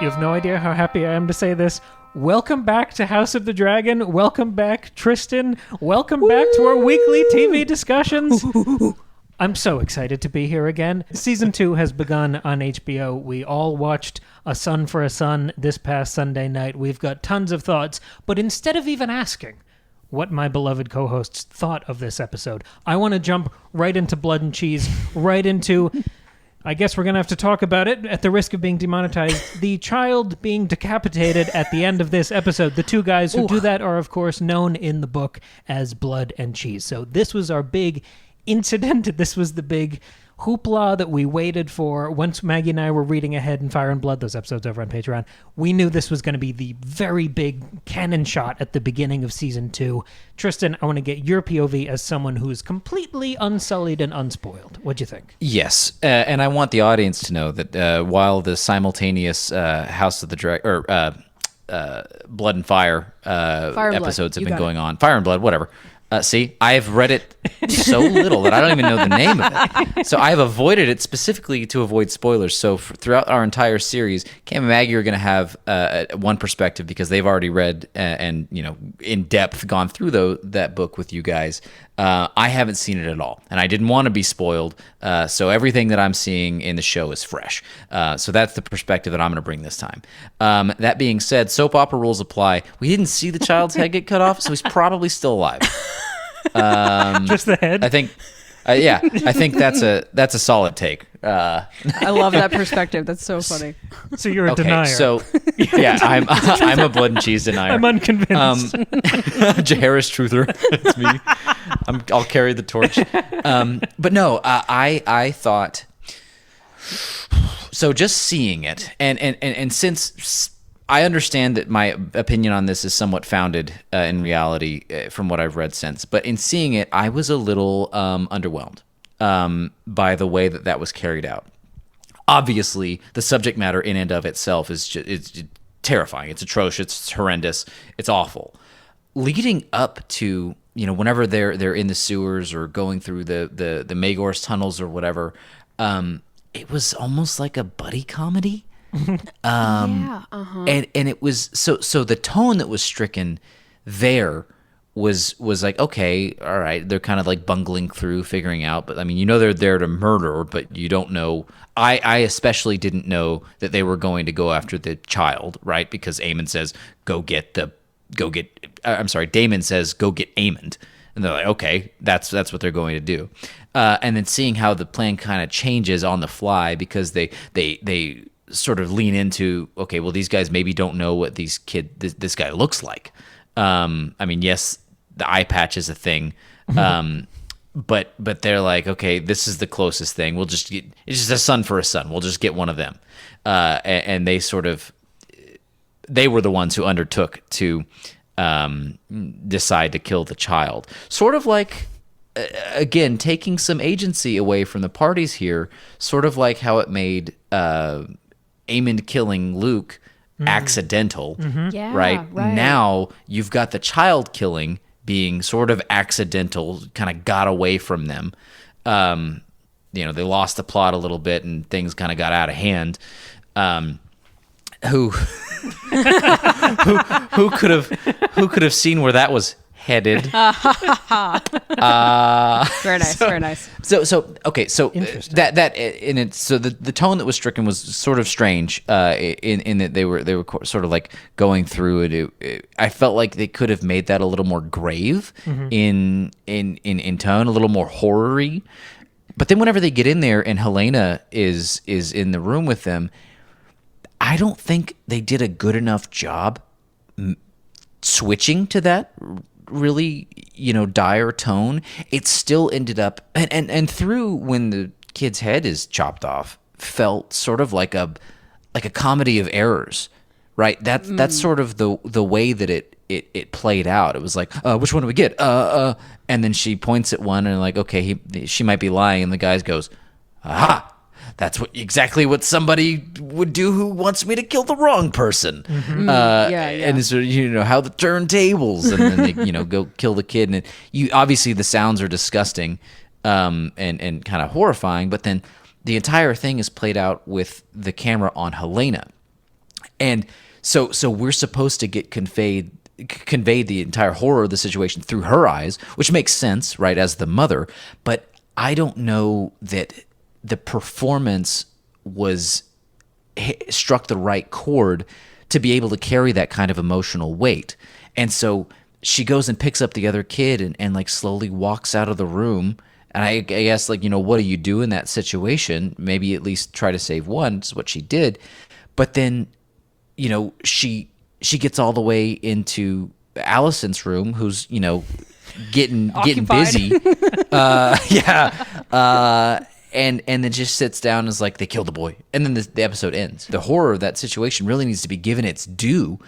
You have no idea how happy I am to say this. Welcome back to House of the Dragon. Welcome back, Tristan. Welcome back to our weekly TV discussions. I'm so excited to be here again. Season 2 has begun on HBO. We all watched A Son for a Son this past Sunday night. We've got tons of thoughts, but instead of even asking what my beloved co-hosts thought of this episode, I want to jump right into Blood and Cheese, right into... I guess we're going to have to talk about it at the risk of being demonetized. The child being decapitated at the end of this episode. The two guys who do that are, of course, known in the book as Blood and Cheese. So this was our big incident. This was the big hoopla that we waited for. Once Maggie and I were reading ahead in Fire and Blood, those episodes over on Patreon, we knew this was going to be the very big cannon shot at the beginning of Season 2. Tristan, I want to get your POV as someone who is completely unsullied and unspoiled. What'd you think? Yes, and I want the audience to know that while the simultaneous House of the Dragon, Blood and Fire, episodes have been going on, Fire and Blood, whatever. See, I've read it so little that I don't even know the name of it. So I have avoided it specifically to avoid spoilers. So throughout our entire series, Cam and Maggie are going to have one perspective because they've already read and in depth gone through that book with you guys. I haven't seen it at all, and I didn't want to be spoiled. So everything that I'm seeing in the show is fresh. So that's the perspective that I'm going to bring this time. That being said, soap opera rules apply. We didn't see the child's head get cut off, so he's probably still alive. Just the head? I think, I think that's a solid take. I love that perspective. That's so funny. So you're a denier. So yeah, I'm a Blood and Cheese denier. I'm unconvinced. Jaharis truther. It's me. I'll carry the torch. But no, I thought. So just seeing it, and since I understand that my opinion on this is somewhat founded in reality from what I've read since, but in seeing it, I was a little underwhelmed by the way that was carried out. Obviously, the subject matter in and of itself is it's terrifying. It's atrocious. It's horrendous. It's awful. Leading up to whenever they're in the sewers or going through the Magor's tunnels or whatever, it was almost like a buddy comedy. And it was so the tone that was stricken there was like, okay, all right, they're kind of like bungling through figuring out, but I mean, they're there to murder, but you don't know. I especially didn't know that they were going to go after the child, right? Because Damon says go get Aemond, and they're like, okay, that's what they're going to do. And then seeing how the plan kind of changes on the fly because they sort of lean into, okay, well, these guys maybe don't know what this guy looks like. I mean, yes, the eye patch is a thing, but they're like, okay, this is the closest thing. It's just a son for a son. We'll just get one of them. And they were the ones who undertook to decide to kill the child. Sort of like, again, taking some agency away from the parties here, sort of like how it made Aemond killing Luke accidental, right? Now you've got the child killing being sort of accidental, kind of got away from them. They lost the plot a little bit and things kind of got out of hand. Who could have seen where that was headed? Very nice, very nice. So okay, so that in it. So the tone that was stricken was sort of strange. In that they were sort of like going through it. I felt like they could have made that a little more grave in tone, a little more horror-y. But then whenever they get in there and Helaena is in the room with them, I don't think they did a good enough job switching to that really, dire tone. It still ended up, and through when the kid's head is chopped off, felt sort of like a comedy of errors, right? That's sort of the way that it played out. It was like, which one do we get? And then she points at one and like, okay, she might be lying, and the guy goes, aha. That's exactly what somebody would do who wants me to kill the wrong person. And so, how the turntables, and then they, go kill the kid. And obviously the sounds are disgusting, and kind of horrifying. But then the entire thing is played out with the camera on Helaena. And so we're supposed to get conveyed the entire horror of the situation through her eyes, which makes sense, right, as the mother. But I don't know that the performance struck the right chord to be able to carry that kind of emotional weight. And so she goes and picks up the other kid and like slowly walks out of the room. And I guess, like, what do you do in that situation? Maybe at least try to save one, is what she did. But then, she gets all the way into Alicent's room, who's, getting busy. And then just sits down and is like, they killed the boy. And then the episode ends. The horror of that situation really needs to be given its due.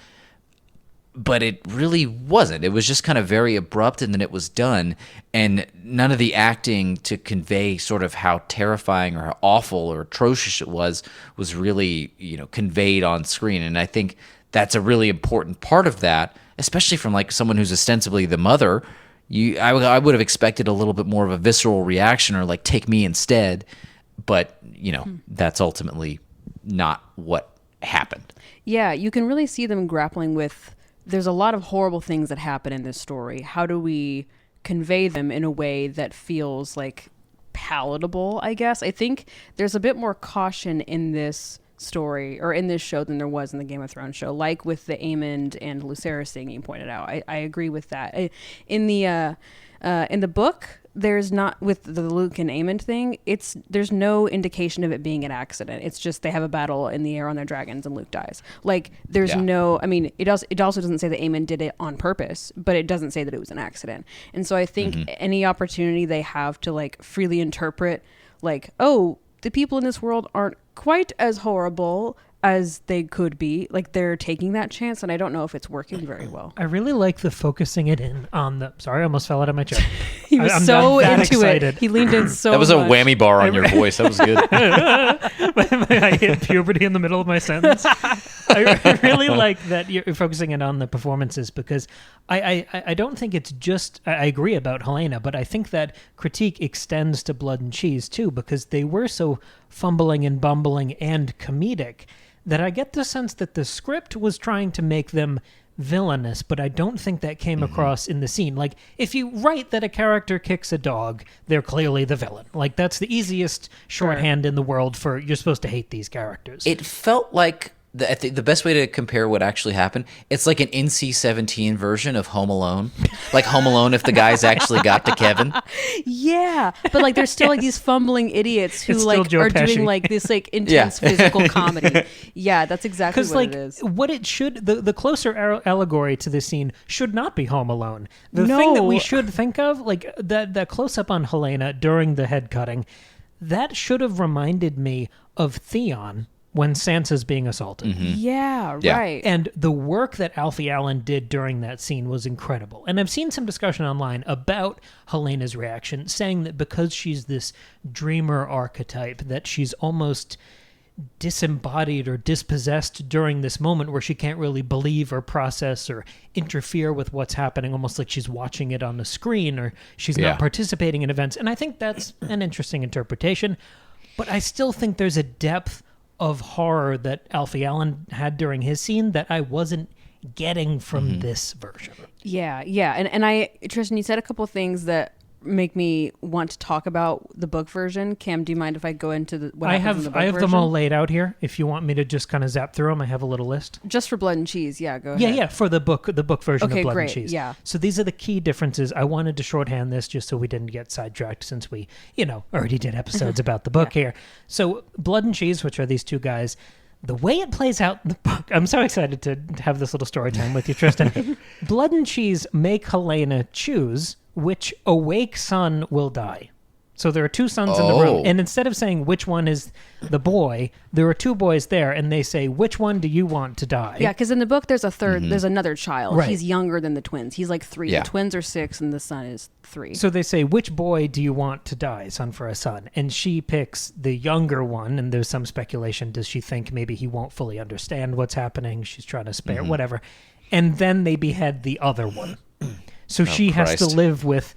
But it really wasn't. It was just kind of very abrupt, and then it was done. And none of the acting to convey sort of how terrifying or how awful or atrocious it was really, conveyed on screen. And I think that's a really important part of that, especially from like someone who's ostensibly the mother. I would have expected a little bit more of a visceral reaction, or like, take me instead. But, that's ultimately not what happened. Yeah, you can really see them grappling with, there's a lot of horrible things that happen in this story. How do we convey them in a way that feels like palatable, I guess? I think there's a bit more caution in this story, or in this show, than there was in the Game of Thrones show, like with the Aemond and Lucerys thing you pointed out. I agree with that. In the book, there's not, with the Luke and Aemond thing, there's no indication of it being an accident. It's just they have a battle in the air on their dragons and Luke dies. Like, there's no, I mean, it also doesn't say that Aemond did it on purpose, but it doesn't say that it was an accident. And so I think any opportunity they have to like freely interpret, like, oh, the people in this world aren't quite as horrible as they could be, like, they're taking that chance, and I don't know if it's working very well. I really like the focusing it in on the... Sorry, I almost fell out of my chair. He was so into excited. It. He leaned in so much. That was a whammy bar on your voice. That was good. I hit puberty in the middle of my sentence. I really like that you're focusing it on the performances, because I don't think it's just... I agree about Helaena, but I think that critique extends to Blood and Cheese, too, because they were so fumbling and bumbling and comedic that I get the sense that the script was trying to make them villainous, but I don't think that came across in the scene. Like, if you write that a character kicks a dog, they're clearly the villain. Like, that's the easiest shorthand in the world for you're supposed to hate these characters. It felt like... I think the best way to compare what actually happened, it's like an NC-17 version of Home Alone. Like Home Alone if the guys actually got to Kevin. Yeah, but like there's still like these fumbling idiots who like are doing like this like intense physical comedy. Yeah, that's exactly what like, it is. What it should, the closer allegory to this scene should not be Home Alone. The thing that we should think of, like that close-up on Helaena during the head cutting, that should have reminded me of Theon when Sansa's being assaulted. Yeah, right. And the work that Alfie Allen did during that scene was incredible. And I've seen some discussion online about Helena's reaction, saying that because she's this dreamer archetype, that she's almost disembodied or dispossessed during this moment where she can't really believe or process or interfere with what's happening, almost like she's watching it on the screen, or she's not participating in events. And I think that's an interesting interpretation. But I still think there's a depth of horror that Alfie Allen had during his scene that I wasn't getting from this version. Yeah. And I, Tristan, you said a couple of things that make me want to talk about the book version. Cam, do you mind if I go into what happens in the book version? I have them all laid out here. If you want me to just kind of zap through them, I have a little list. Just for Blood and Cheese, yeah, go ahead. Yeah, for the book version of Blood and Cheese. Yeah. So these are the key differences. I wanted to shorthand this just so we didn't get sidetracked, since we, already did episodes about the book here. So Blood and Cheese, which are these two guys, the way it plays out in the book, I'm so excited to have this little story time with you, Tristan. Blood and Cheese make Helaena choose which awake son will die. So there are two sons in the room, and instead of saying which one is the boy, there are two boys there, and they say, which one do you want to die? Yeah, because in the book there's a third, there's another child. Right. He's younger than the twins. He's like 3. Yeah. The twins are 6, and the son is 3. So they say, which boy do you want to die, son for a son? And she picks the younger one, and there's some speculation. Does she think maybe he won't fully understand what's happening? She's trying to spare, whatever. And then they behead the other one. So she has to live with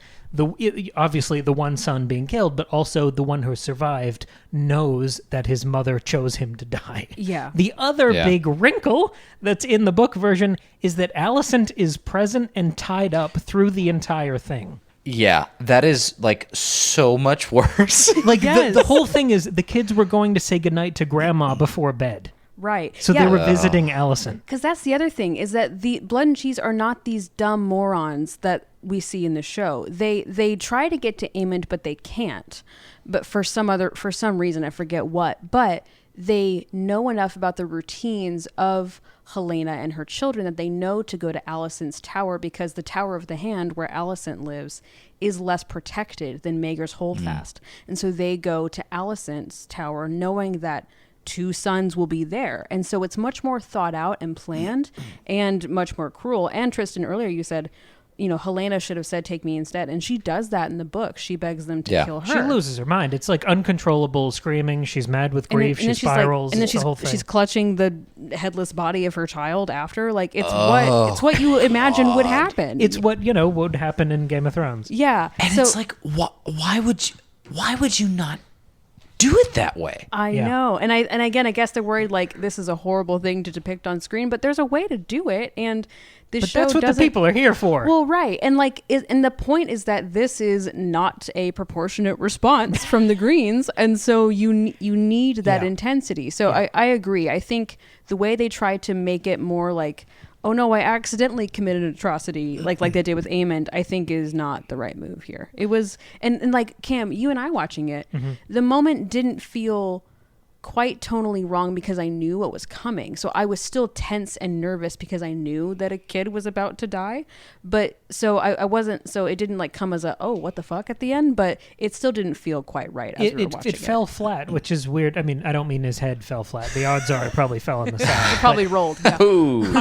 obviously the one son being killed, but also the one who survived knows that his mother chose him to die. Yeah. The other big wrinkle that's in the book version is that Alicent is present and tied up through the entire thing. Yeah, that is like so much worse. Like the whole thing is the kids were going to say goodnight to grandma before bed. Right. So they were visiting Alicent. Because that's the other thing, is that the Blood and Cheese are not these dumb morons that we see in the show. They try to get to Aemond, but they can't. But for some reason, I forget what. But they know enough about the routines of Helaena and her children that they know to go to Alicent's tower, because the Tower of the Hand, where Alicent lives, is less protected than Maegor's Holdfast. And so they go to Alicent's tower knowing that 2 sons will be there. And so it's much more thought out and planned and much more cruel. And Tristan, earlier you said, Helaena should have said, take me instead. And she does that in the book. She begs them to kill her. She loses her mind. It's like uncontrollable screaming. She's mad with grief. She spirals. And then the whole thing. She's clutching the headless body of her child after. Like, it's what you imagine would happen. It's what, would happen in Game of Thrones. Yeah. And it's like, why would you not do it that way? I know. And again, I guess they're worried like this is a horrible thing to depict on screen, but there's a way to do it, and this show that's what the people are here for. Well, right. And and the point is that this is not a proportionate response from the Greens, and so you need that intensity. So I agree. I think the way they try to make it more like, oh no, I accidentally committed an atrocity, like they did with Aemond, I think is not the right move here. It was, and like Cam, you and I watching it, the moment didn't feel quite tonally wrong because I knew what was coming. So I was still tense and nervous because I knew that a kid was about to die. But so I wasn't, so it didn't like come as a, oh, what the fuck at the end, but it still didn't feel quite right as we were watching it. It fell flat, which is weird. I mean, I don't mean his head fell flat. The odds are it probably fell on the side. It probably rolled. Yeah.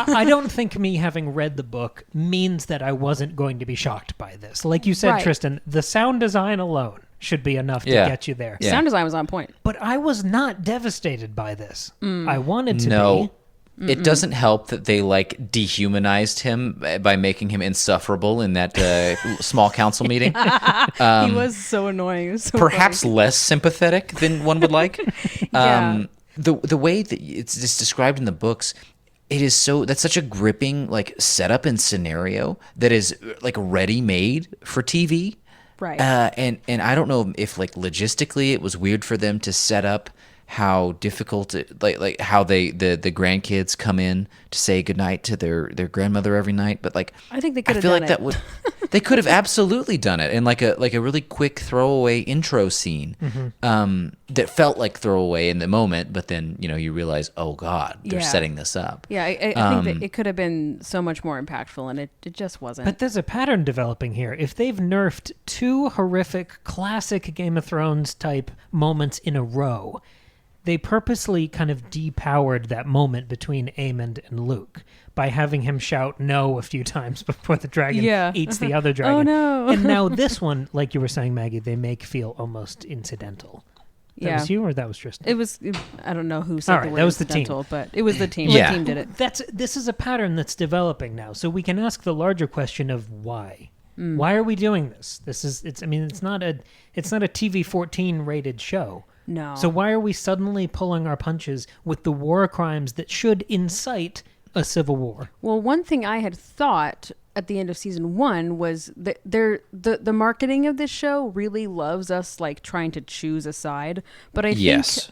I don't think me having read the book means that I wasn't going to be shocked by this. Like you said, Tristan, the sound design alone should be enough to get you there. Sound design was on point. But I was not devastated by this. I wanted to be. It doesn't help that they like dehumanized him by making him insufferable in that small council meeting. He was so annoying. It was so perhaps funny. less sympathetic than one would like. Yeah. The way that it's described in the books, that's such a gripping like setup and scenario that is like ready made for TV. Right. And I don't know if like logistically it was weird for them to set up how difficult like how the grandkids come in to say goodnight to their grandmother every night, but like I think they could have feel done like it. that would they could have absolutely done it in like a really quick throwaway intro scene that felt like throwaway in the moment, but then you realize, oh god, they're setting this up. Yeah, I think that it could have been so much more impactful, and it just wasn't. But there's a pattern developing here. If they've nerfed 2 horrific classic Game of Thrones type moments in a row, they purposely kind of depowered that moment between Aemond and Luke by having him shout no a few times before the dragon eats the other dragon. Oh no. And now this one, like you were saying, Maggie, they make feel almost incidental. That was you or that was Tristan? It was, I don't know who said All right, the word that was the team. incidental, but it was the team. Yeah. The team did it. This is a pattern that's developing now. So we can ask the larger question of why. Why are we doing this? It's not a TV 14 rated show. No. So why are we suddenly pulling our punches with the war crimes that should incite a civil war? Well, one thing I had thought at the end of season 1 was that the marketing of this show really loves us like trying to choose a side, but I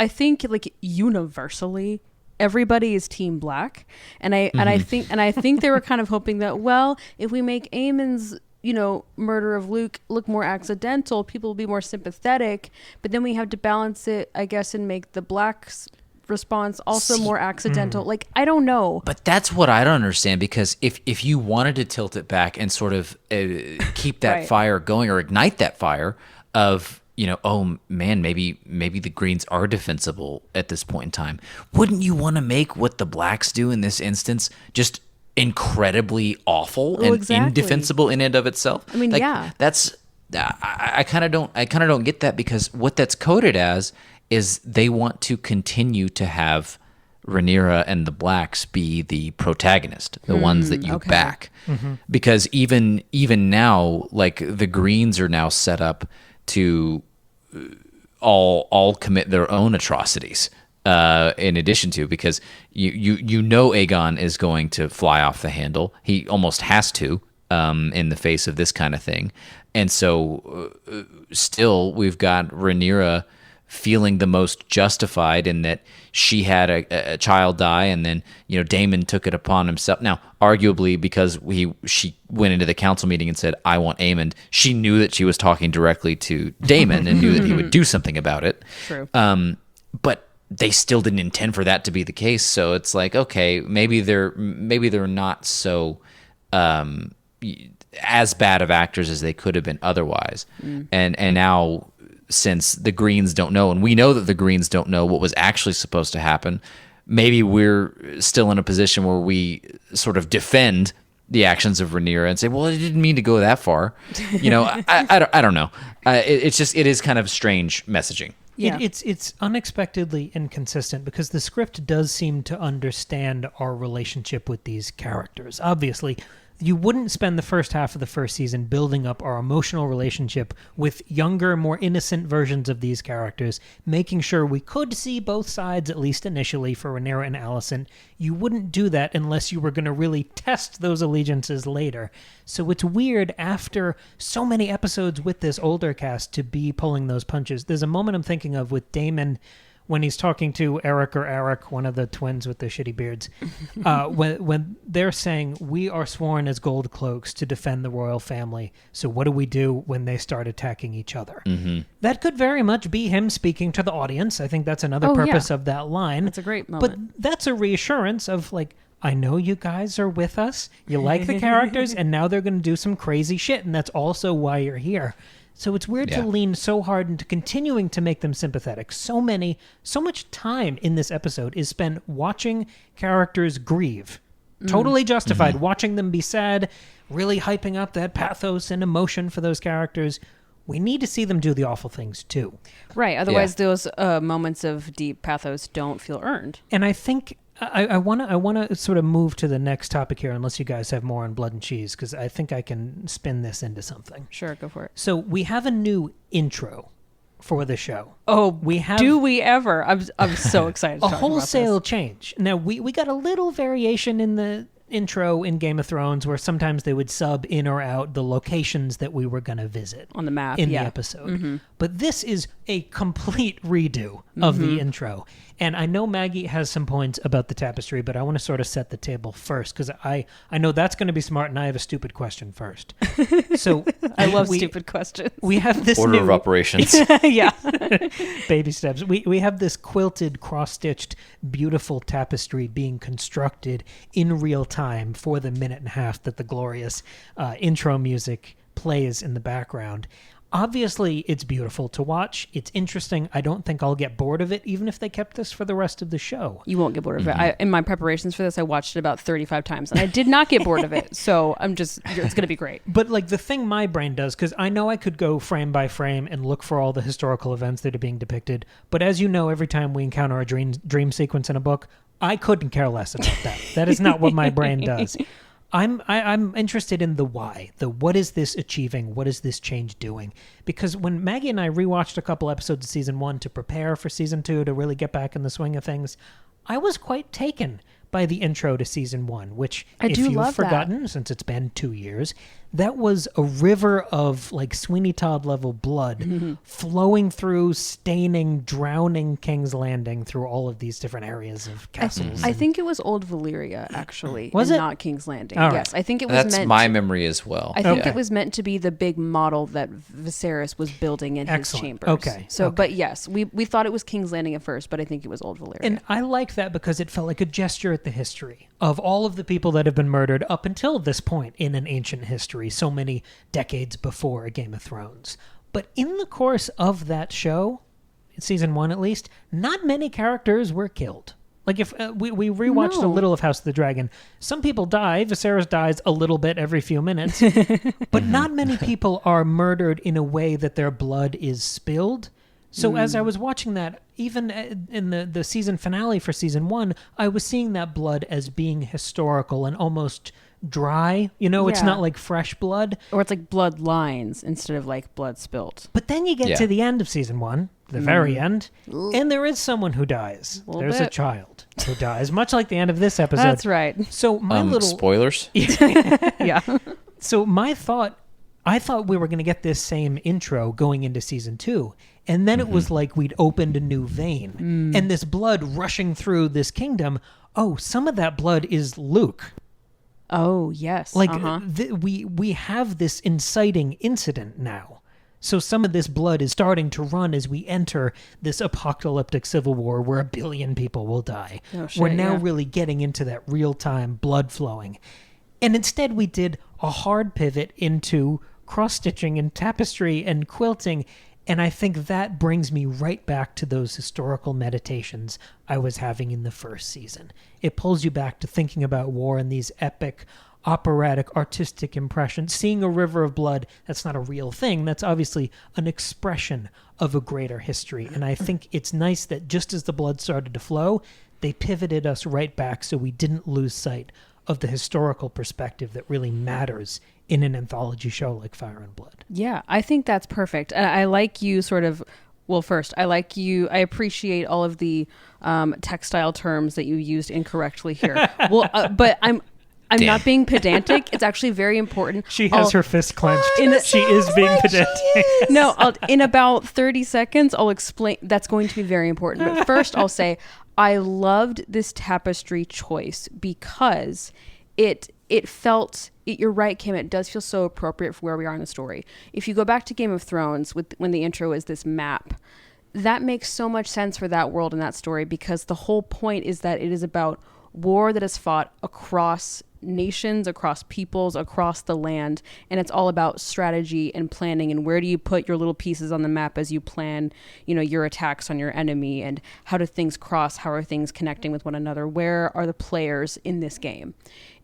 think like universally everybody is Team Black, and I think they were kind of hoping that, well, if we make Aemon's murder of Luke look more accidental, people will be more sympathetic, but then we have to balance it, I guess, and make the Black's response also more accidental. Like, I don't know. But that's what I don't understand, because if you wanted to tilt it back and sort of keep that fire going or ignite that fire of, oh man, maybe the Greens are defensible at this point in time, wouldn't you want to make what the Blacks do in this instance just incredibly awful and indefensible in and of itself? I mean, that's I kind of don't get that, because what that's coded as is they want to continue to have Rhaenyra and the Blacks be the protagonist, the ones that you okay. back. Because even now, like the Greens are now set up to all commit their own atrocities. In addition to, because you know Aegon is going to fly off the handle. He almost has to in the face of this kind of thing. And so still we've got Rhaenyra feeling the most justified in that she had a child die, and then Daemon took it upon himself. Now, arguably, because she went into the council meeting and said, "I want Aemond," she knew that she was talking directly to Daemon and knew that he would do something about it. True. But they still didn't intend for that to be the case. So it's like, okay, maybe they're not so as bad of actors as they could have been otherwise. And now, since the Greens don't know, and we know that the Greens don't know what was actually supposed to happen, maybe we're still in a position where we sort of defend the actions of Rhaenyra and say, well, it didn't mean to go that far. I don't know. It is kind of strange messaging. Yeah. It's unexpectedly inconsistent because the script does seem to understand our relationship with these characters. Obviously, you wouldn't spend the first half of the first season building up our emotional relationship with younger, more innocent versions of these characters, making sure we could see both sides, at least initially, for Rhaenyra and Alicent. You wouldn't do that unless you were going to really test those allegiances later. So it's weird, after so many episodes with this older cast, to be pulling those punches. There's a moment I'm thinking of with Daemon when he's talking to Eric, one of the twins with the shitty beards, when they're saying, we are sworn as gold cloaks to defend the royal family, so what do we do when they start attacking each other? That could very much be him speaking to the audience. I think that's another purpose of that line. That's a great moment. But that's a reassurance of, like, I know you guys are with us, you like the characters, and now they're going to do some crazy shit, and that's also why you're here. So it's weird to lean so hard into continuing to make them sympathetic. So much time in this episode is spent watching characters grieve. Totally justified. Watching them be sad, really hyping up that pathos and emotion for those characters. We need to see them do the awful things too. Right. Otherwise, those moments of deep pathos don't feel earned. And I think I want to sort of move to the next topic here, unless you guys have more on Blood and Cheese, because I think I can spin this into something. Sure, go for it. So we have a new intro for the show. Oh, do we ever? I'm so excited. A wholesale change. Now we got a little variation in the intro in Game of Thrones, where sometimes they would sub in or out the locations that we were going to visit on the map in the episode. But this is a complete redo of the intro. And I know Maggie has some points about the tapestry, but I want to sort of set the table first, because I know that's going to be smart, and I have a stupid question first. So I love stupid questions. We have this order of operations. Yeah. Baby steps. We have this quilted, cross-stitched, beautiful tapestry being constructed in real time for the minute and a half that the glorious intro music plays in the background. Obviously, it's beautiful to watch. It's interesting. I don't think I'll get bored of it, even if they kept this for the rest of the show. You won't get bored of it. In my preparations for this, I watched it about 35 times, and I did not get bored of it. So it's going to be great. But like the thing my brain does, because I know I could go frame by frame and look for all the historical events that are being depicted. But as you know, every time we encounter a dream sequence in a book, I couldn't care less about that. That is not what my brain does. I'm interested in the why. The what is this achieving? What is this change doing? Because when Maggie and I rewatched a couple episodes of season 1 to prepare for season 2 to really get back in the swing of things, I was quite taken by the intro to season 1, which, if you've forgotten, since it's been 2 years, that was a river of like Sweeney Todd level blood flowing through, staining, drowning King's Landing through all of these different areas of castles. I think it was Old Valyria, actually. Was it? Not King's Landing. All yes. right. I think it was That's my memory as well. I think it was meant to be the big model that Viserys was building in his chambers. Okay. So, but yes, we thought it was King's Landing at first, but I think it was Old Valyria. And I liked that because it felt like a gesture at the history of all of the people that have been murdered up until this point in an ancient history, so many decades before a Game of Thrones. But in the course of that show, in season 1 at least, not many characters were killed. Like if we rewatched a little of House of the Dragon, some people die. Viserys dies a little bit every few minutes, but not many people are murdered in a way that their blood is spilled. So as I was watching that, even in the season finale for season 1, I was seeing that blood as being historical and almost dry. It's Yeah. not like fresh blood. Or it's like blood lines instead of like blood spilt. But then you get Yeah. to the end of season 1, the very end, and there is someone who dies. Little There's a bit. child who dies, much like the end of this episode. That's right. So my little Spoilers. Yeah. So I thought we were going to get this same intro going into season 2. And then it was like we'd opened a new vein. And this blood rushing through this kingdom, some of that blood is Luke. Oh, yes. Like we have this inciting incident now. So some of this blood is starting to run as we enter this apocalyptic civil war where 1 billion people will die. Oh, shit, We're now yeah. really getting into that real-time blood flowing. And instead we did a hard pivot into cross-stitching and tapestry and quilting. And I think that brings me right back to those historical meditations I was having in the first season. It pulls you back to thinking about war and these epic, operatic, artistic impressions. Seeing a river of blood, that's not a real thing. That's obviously an expression of a greater history. And I think it's nice that just as the blood started to flow, they pivoted us right back so we didn't lose sight of the historical perspective that really matters in an anthology show like Fire and Blood. Yeah, I think that's perfect. And I like you sort of, well, first, I appreciate all of the textile terms that you used incorrectly here. Well, but I'm not being pedantic. It's actually very important. She has her fist clenched. In She is being pedantic. No, in about 30 seconds, I'll explain. That's going to be very important. But first, I'll say I loved this tapestry choice because it felt. You're right, Kim. It does feel so appropriate for where we are in the story. If you go back to Game of Thrones, when the intro is this map, that makes so much sense for that world and that story because the whole point is that it is about war that is fought across nations, across peoples, across the land, and it's all about strategy and planning and where do you put your little pieces on the map as you plan, your attacks on your enemy and how do things cross, how are things connecting with one another, where are the players in this game.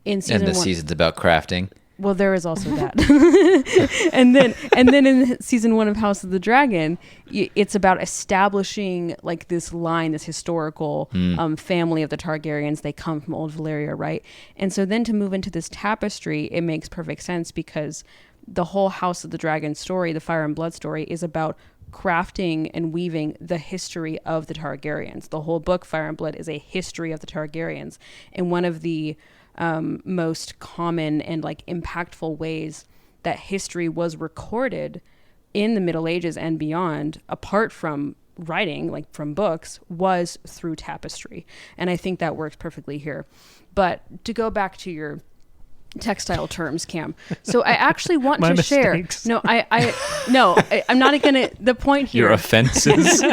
In season one, season's about crafting. well, there is also that. and then in season 1 of House of the Dragon, it's about establishing like this line, this historical family of the Targaryens. They come from Old Valyria, right? And so then to move into this tapestry, it makes perfect sense because the whole House of the Dragon story, the Fire and Blood story, is about crafting and weaving the history of the Targaryens. The whole book, Fire and Blood, is a history of the Targaryens. And one of the most common and like impactful ways that history was recorded in the Middle Ages and beyond, apart from writing, like from books, was through tapestry. And I think that works perfectly here. But to go back to your textile terms, Cam. So I actually want to mistakes. share. No, I'm not gonna. The point here. Your offenses.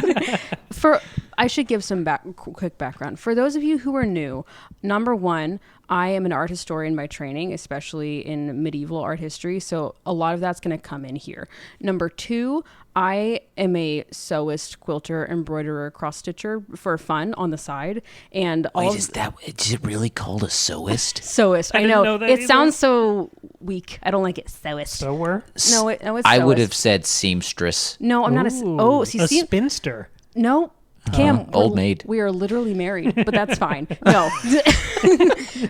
I should give some quick background. For those of you who are new, number one, I am an art historian by training, especially in medieval art history. So a lot of that's going to come in here. Number two, I am a sewist, quilter, embroiderer, cross-stitcher for fun on the side. And Is it really called a sewist? sewist? I didn't know. know that It either. sounds so weak. I don't like it. Sewist. Sewer? No, it's I would sewist. have said seamstress. No, I'm not a. Oh, see, a spinster. no. Cam, old maid. We are literally married, but that's fine. No.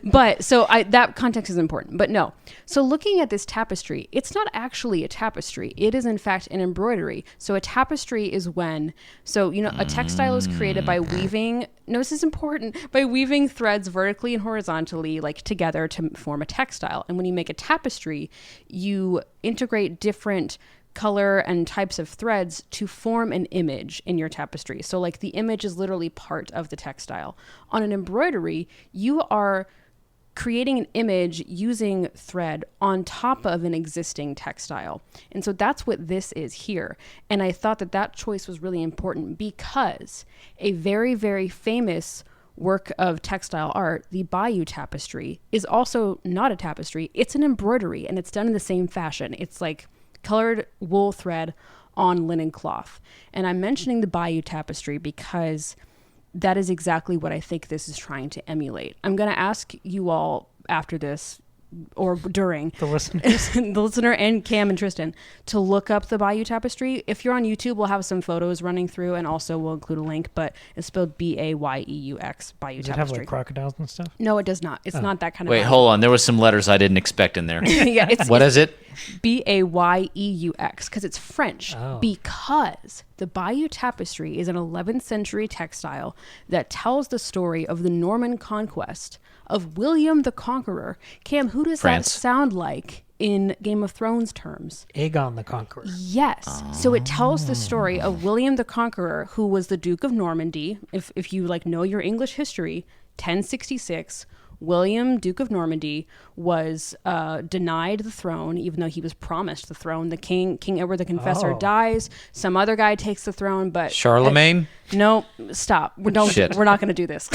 But so that context is important, but no. So looking at this tapestry, it's not actually a tapestry. It is in fact an embroidery. So a tapestry is when, a textile is created by weaving, no, this is important, by weaving threads vertically and horizontally, like together to form a textile. And when you make a tapestry, you integrate different color and types of threads to form an image in your tapestry. So like the image is literally part of the textile. On an embroidery, you are creating an image using thread on top of an existing textile. And so that's what this is here. And I thought that choice was really important because a very, very famous work of textile art, the Bayeux Tapestry, is also not a tapestry. It's an embroidery and it's done in the same fashion. It's like colored wool thread on linen cloth. And I'm mentioning the Bayeux Tapestry because that is exactly what I think this is trying to emulate. I'm going to ask you all after this or during The listeners. the listener and Cam and Tristan to look up the Bayeux Tapestry. If you're on YouTube, we'll have some photos running through, and also we'll include a link, but it's spelled Bayeux, Bayeux Does it have Tapestry. like crocodiles and stuff? No, it does not. It's not that kind of Wait, hold on. There was some letters I didn't expect in there. yeah, What is it? Bayeux, because it's French. Oh. Because the Bayeux Tapestry is an 11th century textile that tells the story of the Norman conquest of William the Conqueror. Cam, who does France. that sound like in Game of Thrones terms? Aegon the Conqueror. Yes. So it tells the story of William the Conqueror, who was the Duke of Normandy. If you like know your English history, 1066. William, Duke of Normandy, was denied the throne, even though he was promised the throne. The King Edward the Confessor Oh. dies. Some other guy takes the throne, but Charlemagne? no, stop. We're not going to do this.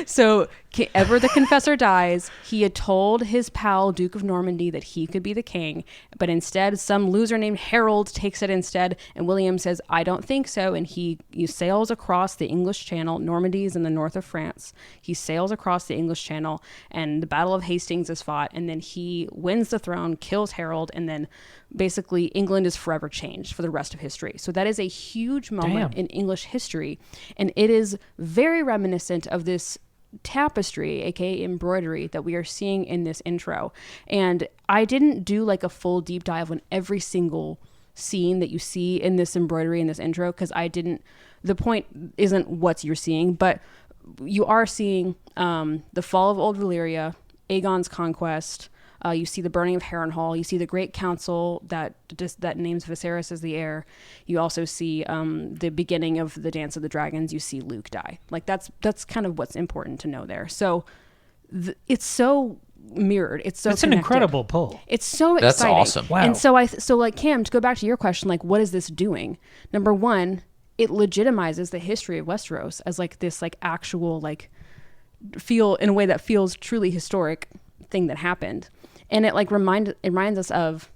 So Edward the Confessor dies. He had told his pal, Duke of Normandy, that he could be the king. But instead, some loser named Harold takes it instead. And William says, I don't think so. And he sails across the English Channel. Normandy is in the north of France. He sails across the English Channel, and the Battle of Hastings is fought. And then he wins the throne, kills Harold, and then basically England is forever changed for the rest of history. So that is a huge moment in English history, and it is very reminiscent of this tapestry, aka embroidery, that we are seeing in this intro. And I didn't do like a full deep dive on every single scene that you see in this embroidery in this intro, because the point isn't what you're seeing, but you are seeing the fall of Old Valyria, Aegon's conquest. You see the burning of Harrenhal. You see the Great Council that names Viserys as the heir. You also see the beginning of the Dance of the Dragons. You see Luke die. Like that's kind of what's important to know there. So it's so mirrored. It's so It's connected. an incredible pull. It's so That's exciting. awesome. Wow. And so like Cam, to go back to your question, like what is this doing? Number one, it legitimizes the history of Westeros as like this like actual like feel in a way that feels truly historic thing that happened. And it like reminds us of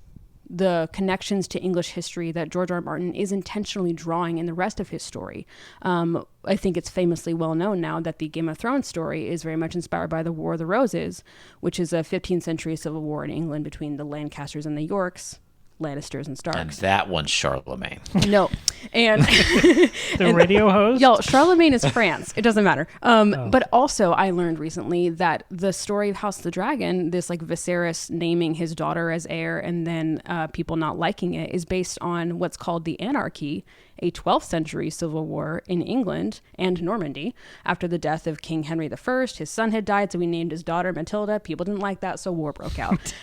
the connections to English history that George R. R. Martin is intentionally drawing in the rest of his story. I think it's famously well known now that the Game of Thrones story is very much inspired by the War of the Roses, which is a 15th century civil war in England between the Lancasters and the Yorks, Lannisters and Starks. And that one's Charlemagne. No. And The radio host? y'all, Charlemagne is France. It doesn't matter. But also I learned recently that the story of House of the Dragon, this like Viserys naming his daughter as heir and then people not liking it, is based on what's called the Anarchy, a 12th century civil war in England and Normandy after the death of King Henry I. His son had died, so he named his daughter Matilda. People didn't like that, so war broke out.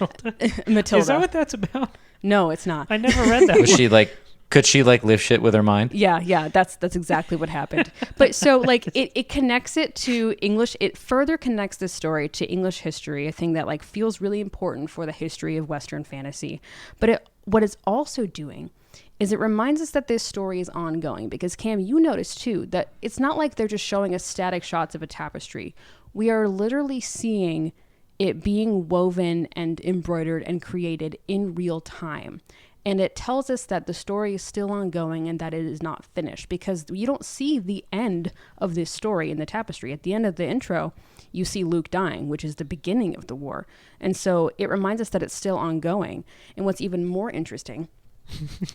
Matilda. Is that what that's about? No, it's not. I never read that. Was she like, could she like live shit with her mind? Yeah, that's exactly what happened. But so like it connects it to English. It further connects this story to English history, a thing that like feels really important for the history of Western fantasy. But what it's also doing is it reminds us that this story is ongoing, because Cam, you noticed too that it's not like they're just showing us static shots of a tapestry. We are literally seeing it being woven and embroidered and created in real time. And it tells us that the story is still ongoing and that it is not finished, because you don't see the end of this story in the tapestry. At the end of the intro, you see Luke dying, which is the beginning of the war. And so it reminds us that it's still ongoing. And what's even more interesting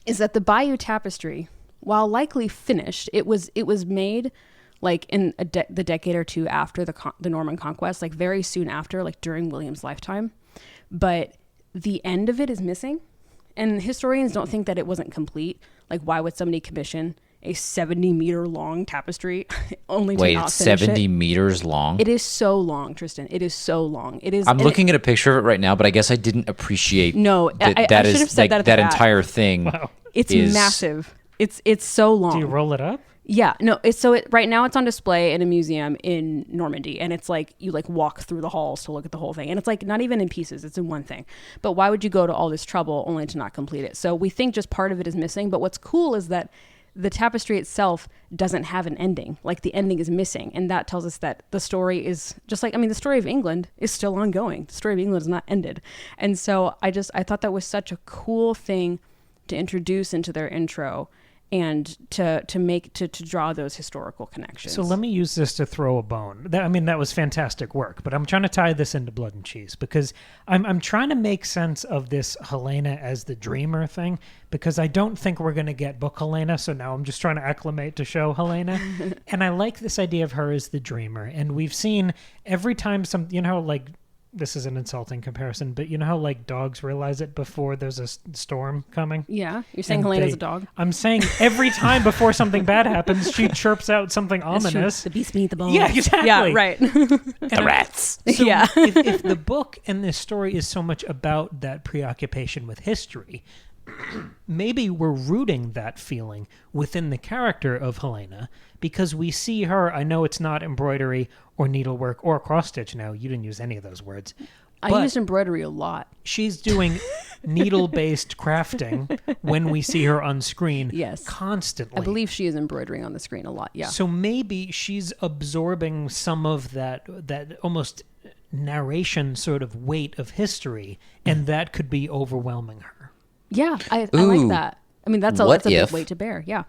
is that the Bayeux Tapestry, while likely finished, it was made like in the decade or two after the Norman conquest, like very soon after, like during William's lifetime. But the end of it is missing. And historians don't think that it wasn't complete. Like, why would somebody commission a 70-meter long tapestry only to not it's finish 70 it? meters long? It is so long, Tristan. It is so long. It is. I'm looking at a picture of it right now, but I guess I didn't appreciate No, that I should have said that at the that bat. entire thing. Wow. It's is massive. It's so long. Do you roll it up? Yeah, no. Right now it's on display in a museum in Normandy, and it's like you like walk through the halls to look at the whole thing, and it's like not even in pieces; it's in one thing. But why would you go to all this trouble only to not complete it? So we think just part of it is missing. But what's cool is that the tapestry itself doesn't have an ending. Like the ending is missing, and that tells us that the story is just like the story of England is still ongoing. The story of England is not ended, and so I thought that was such a cool thing to introduce into their intro. and to draw those historical connections. So let me use this to throw a bone. That was fantastic work, but I'm trying to tie this into Blood and Cheese because I'm trying to make sense of this Helaena as the dreamer thing, because I don't think we're going to get book Helaena, so now I'm just trying to acclimate to show Helaena. And I like this idea of her as the dreamer. And we've seen every time this is an insulting comparison, but you know how like dogs realize it before there's a storm coming? Yeah, you're saying Helena's a dog? I'm saying every time before something bad happens, she chirps out something ominous. The beast beneath the bones. Yeah, exactly. Yeah, right. The rats. So Yeah. if the book and this story is so much about that preoccupation with history, maybe we're rooting that feeling within the character of Helaena because we see her. I know it's not embroidery or needlework or cross-stitch now. You didn't use any of those words. I used embroidery a lot. She's doing needle-based crafting when we see her on screen. Yes. Constantly. I believe she is embroidering on the screen a lot, yeah. So maybe she's absorbing some of that almost narration sort of weight of history, and that could be overwhelming her. Yeah, I like that. I mean, that's a big weight to bear, yeah.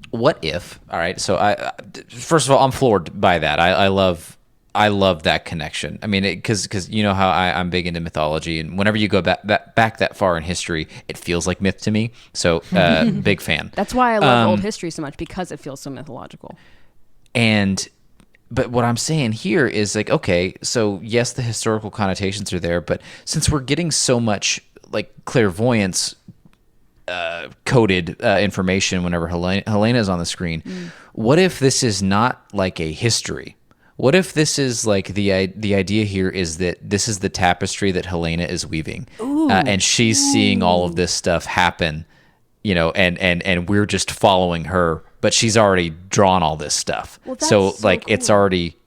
What if? All right. So first of all, I'm floored by that. I love that connection. I mean, because you know how I'm big into mythology, and whenever you go back that far in history, it feels like myth to me. So big fan. That's why I love old history so much, because it feels so mythological. But what I'm saying here is like, okay, so yes, the historical connotations are there, but since we're getting so much like clairvoyance coded information whenever Helaena is on the screen, what if this is not like a history? What if this is like the idea here is that this is the tapestry that Helaena is weaving, and she's seeing all of this stuff happen, and we're just following her, but she's already drawn all this stuff. Well, so cool. it's already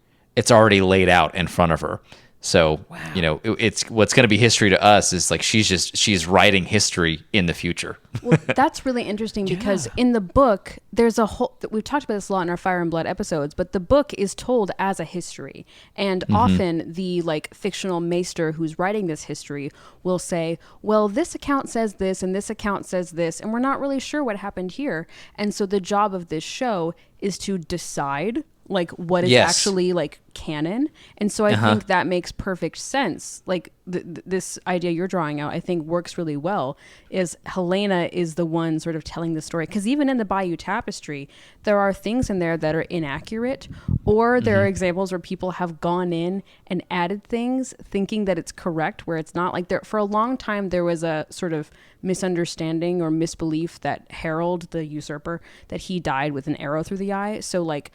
laid out in front of her. So, it's what's going to be history to us is like she's writing history in the future. Well, that's really interesting because in the book, there's we've talked about this a lot in our Fire and Blood episodes, but the book is told as a history. And often the like fictional maester who's writing this history will say, well, this account says this and this account says this, and we're not really sure what happened here. And so the job of this show is to decide like what is actually like canon. And so I think that makes perfect sense. Like this idea you're drawing out, I think works really well, is Helaena is the one sort of telling the story. Because even in the Bayeux Tapestry, there are things in there that are inaccurate, or there are examples where people have gone in and added things thinking that it's correct, where it's not. Like for a long time, there was a sort of misunderstanding or misbelief that Harold, the usurper, that he died with an arrow through the eye. So like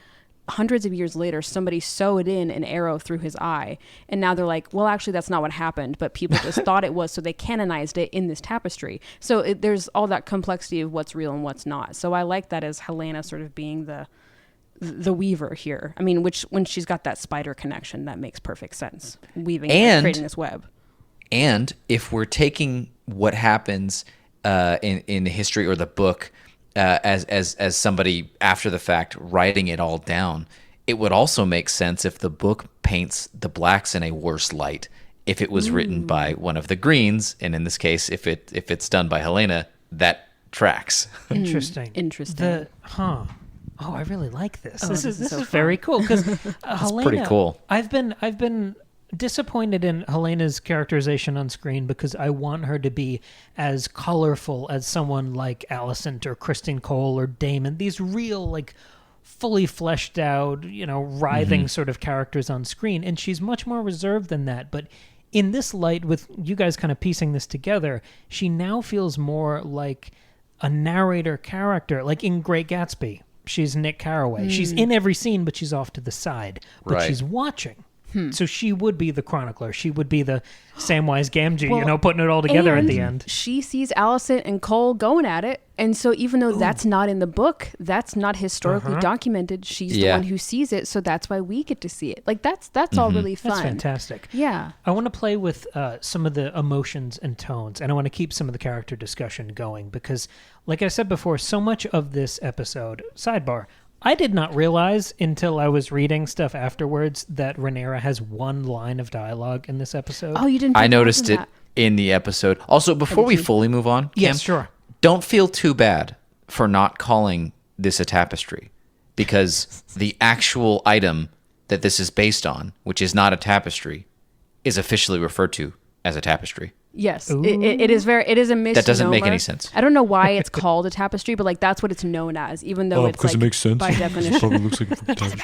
hundreds of years later, somebody sewed in an arrow through his eye, and now they're like, well, actually that's not what happened, but people just thought it was, so they canonized it in this tapestry. So there's all that complexity of what's real and what's not. So I like that as Helaena sort of being the weaver here. I mean, which when she's got that spider connection, that makes perfect sense, weaving and creating this web. And if we're taking what happens in the history or the book as somebody after the fact writing it all down, it would also make sense if the book paints the blacks in a worse light. If it was written by one of the greens, and in this case, if it's done by Helaena, that tracks. Interesting. Oh, I really like this. This is very cool because Helaena. Pretty cool. I've been disappointed in Helena's characterization on screen because I want her to be as colorful as someone like Alicent or Kristen Cole or Daemon. These real, like, fully fleshed out, writhing sort of characters on screen. And she's much more reserved than that. But in this light, with you guys kind of piecing this together, she now feels more like a narrator character, like in Great Gatsby. She's Nick Carraway. She's in every scene, but she's off to the side. But she's watching. So she would be the chronicler. She would be the Samwise Gamgee, putting it all together at the end. She sees Alicent and Cole going at it. And so even though that's not in the book, that's not historically documented, she's the one who sees it. So that's why we get to see it. Like that's all really fun. That's fantastic. Yeah. I want to play with some of the emotions and tones, and I want to keep some of the character discussion going because, like I said before, so much of this episode, sidebar, I did not realize until I was reading stuff afterwards that Rhaenyra has one line of dialogue in this episode. Oh, you didn't? I noticed it in the episode. Also, before we fully move on, Kim, yes, sure. Don't feel too bad for not calling this a tapestry, because the actual item that this is based on, which is not a tapestry, is officially referred to as a tapestry. Yes, it is a misnomer. That doesn't make any sense. I don't know why it's called a tapestry, but like that's what it's known as, even though it's like, it makes sense. by definition. It probably looks like a tapestry.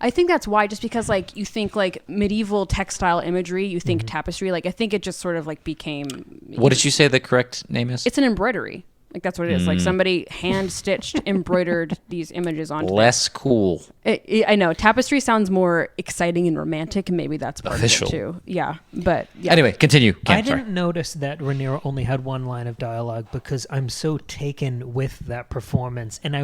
I think that's why, just because like you think like medieval textile imagery, you think tapestry. Like I think it just sort of like became. What did you say the correct name is? It's an embroidery. Like that's what it is. Like somebody hand stitched, embroidered these images onto. Less cool. I know tapestry sounds more exciting and romantic, and maybe that's part Official. of it too. Yeah, but yeah. Anyway, continue. I didn't notice that Rhaenyra only had one line of dialogue because I'm so taken with that performance, and I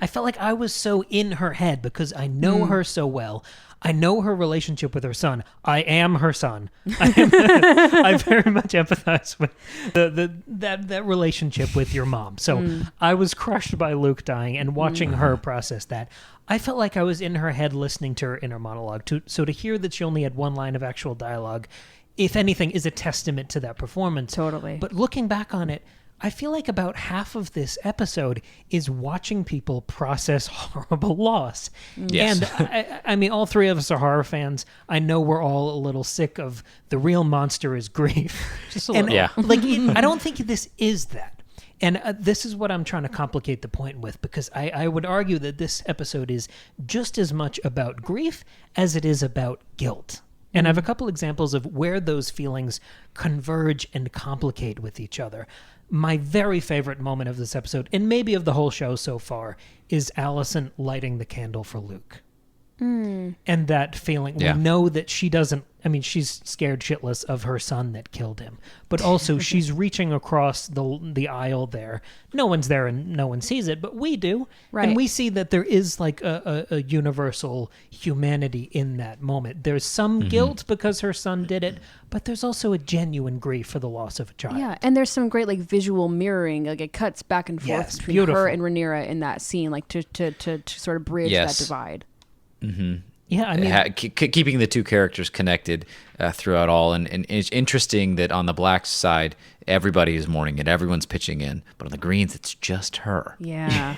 felt like I was so in her head because I know her so well. I know her relationship with her son. I am her son. I very much empathize with that relationship with your mom. So I was crushed by Luke dying and watching her process that. I felt like I was in her head listening to her inner monologue. So to hear that she only had one line of actual dialogue, if anything, is a testament to that performance. Totally. But looking back on it, I feel like about half of this episode is watching people process horrible loss. Yes. And I mean, all three of us are horror fans. I know we're all a little sick of the real monster is grief. Just a and little. Yeah. I don't think this is that. And this is what I'm trying to complicate the point with, because I would argue that this episode is just as much about grief as it is about guilt. And I have a couple examples of where those feelings converge and complicate with each other. My very favorite moment of this episode, and maybe of the whole show so far, is Alicent lighting the candle for Luke. And that feeling, Yeah. we know that she doesn't, I mean, she's scared shitless of her son that killed him, but also she's reaching across the aisle there. No one's there and no one sees it, but we do. Right. And we see that there is like a universal humanity in that moment. There's some guilt because her son did it, but there's also a genuine grief for the loss of a child. Yeah, and there's some great like visual mirroring. Like it cuts back and forth Yes, between beautiful. her and Rhaenyra in that scene, like to sort of bridge Yes. that divide. Yeah, I mean, Keeping the two characters connected throughout all, and it's interesting that on the Black side, everybody is mourning it, everyone's pitching in, but on the Greens, it's just her. Yeah.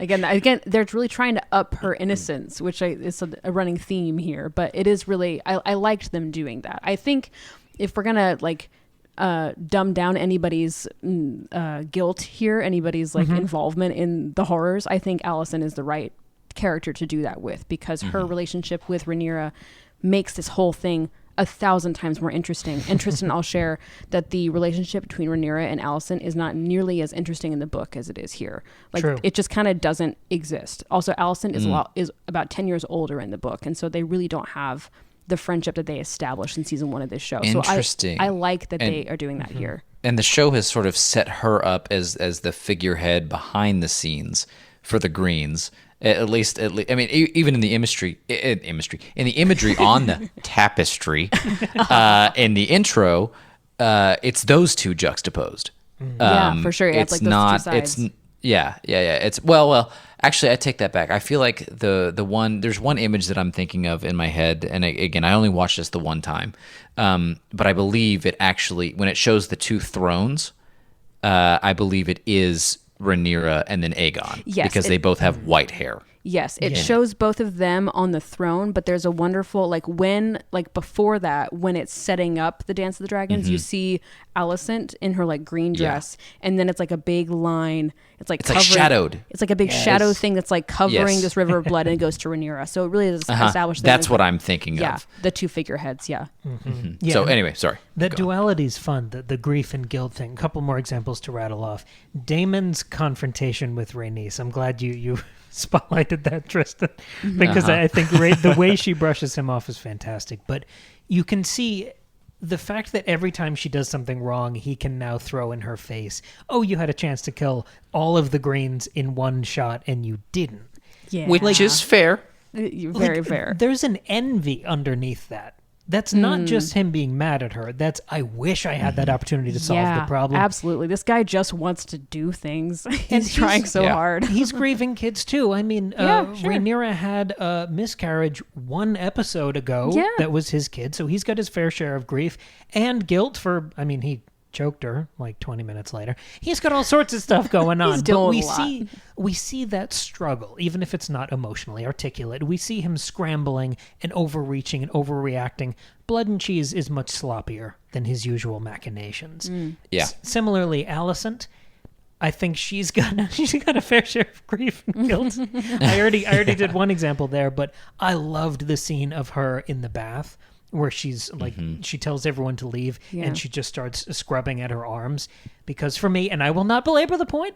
Again, they're really trying to up her innocence, which is a running theme here. But it is really, I liked them doing that. I think if we're gonna like dumb down anybody's guilt here, anybody's like involvement in the horrors, I think Alicent is the right character to do that with, because her relationship with Rhaenyra makes this whole thing 1,000 times more interesting. And Tristan, I'll share that the relationship between Rhaenyra and Alicent is not nearly as interesting in the book as it is here. Like True. it just kind of doesn't exist. Also, Alicent is about 10 years older in the book, and so they really don't have the friendship that they established in season 1 of this show. Interesting. So I like that they are doing that here. And the show has sort of set her up as the figurehead behind the scenes for the Greens. At least, I mean, even in the imagery on the tapestry, in the intro, it's those two juxtaposed. Yeah, for sure. Yeah, it's like those not. two sides. It's yeah. It's well. Actually, I take that back. I feel like there's one image that I'm thinking of in my head, and again, I only watched this the one time, but I believe it actually, when it shows the two thrones, I believe it is Rhaenyra and then Aegon, because they both have white hair. Yes, it shows both of them on the throne, but there's a wonderful, before that, when it's setting up the Dance of the Dragons, you see Alicent in her green dress, and then it's like a big line. It's like shadowed. It's like a big shadow thing that's like covering this river of blood, and it goes to Rhaenyra. So it really does establish them. That's what I'm thinking of. The two figureheads. Yeah. yeah, So anyway, sorry. That duality's fun, the grief and guilt thing. A couple more examples to rattle off. Daemon's confrontation with Rhaenys. I'm glad you spotlighted that, Tristan, because I think the way she brushes him off is fantastic. But you can see the fact that every time she does something wrong, he can now throw in her face, oh, you had a chance to kill all of the Greens in one shot and you didn't. Yeah. Which is fair. Very fair. There's an envy underneath that. That's not just him being mad at her. That's, I wish I had that opportunity to solve the problem. Absolutely. This guy just wants to do things. He's trying so hard. He's grieving kids too. I mean, sure. Rhaenyra had a miscarriage one episode ago that was his kid, so he's got his fair share of grief and guilt for, I mean, he choked her like 20 minutes later. He's got all sorts of stuff going on. But we see that struggle, even if it's not emotionally articulate. We see him scrambling and overreaching and overreacting. Blood and Cheese is much sloppier than his usual machinations. Yeah. Similarly, Alicent, I think she's got a fair share of grief and guilt. I already did one example there, but I loved the scene of her in the bath where she's like, she tells everyone to leave and she just starts scrubbing at her arms. Because for me, and I will not belabor the point,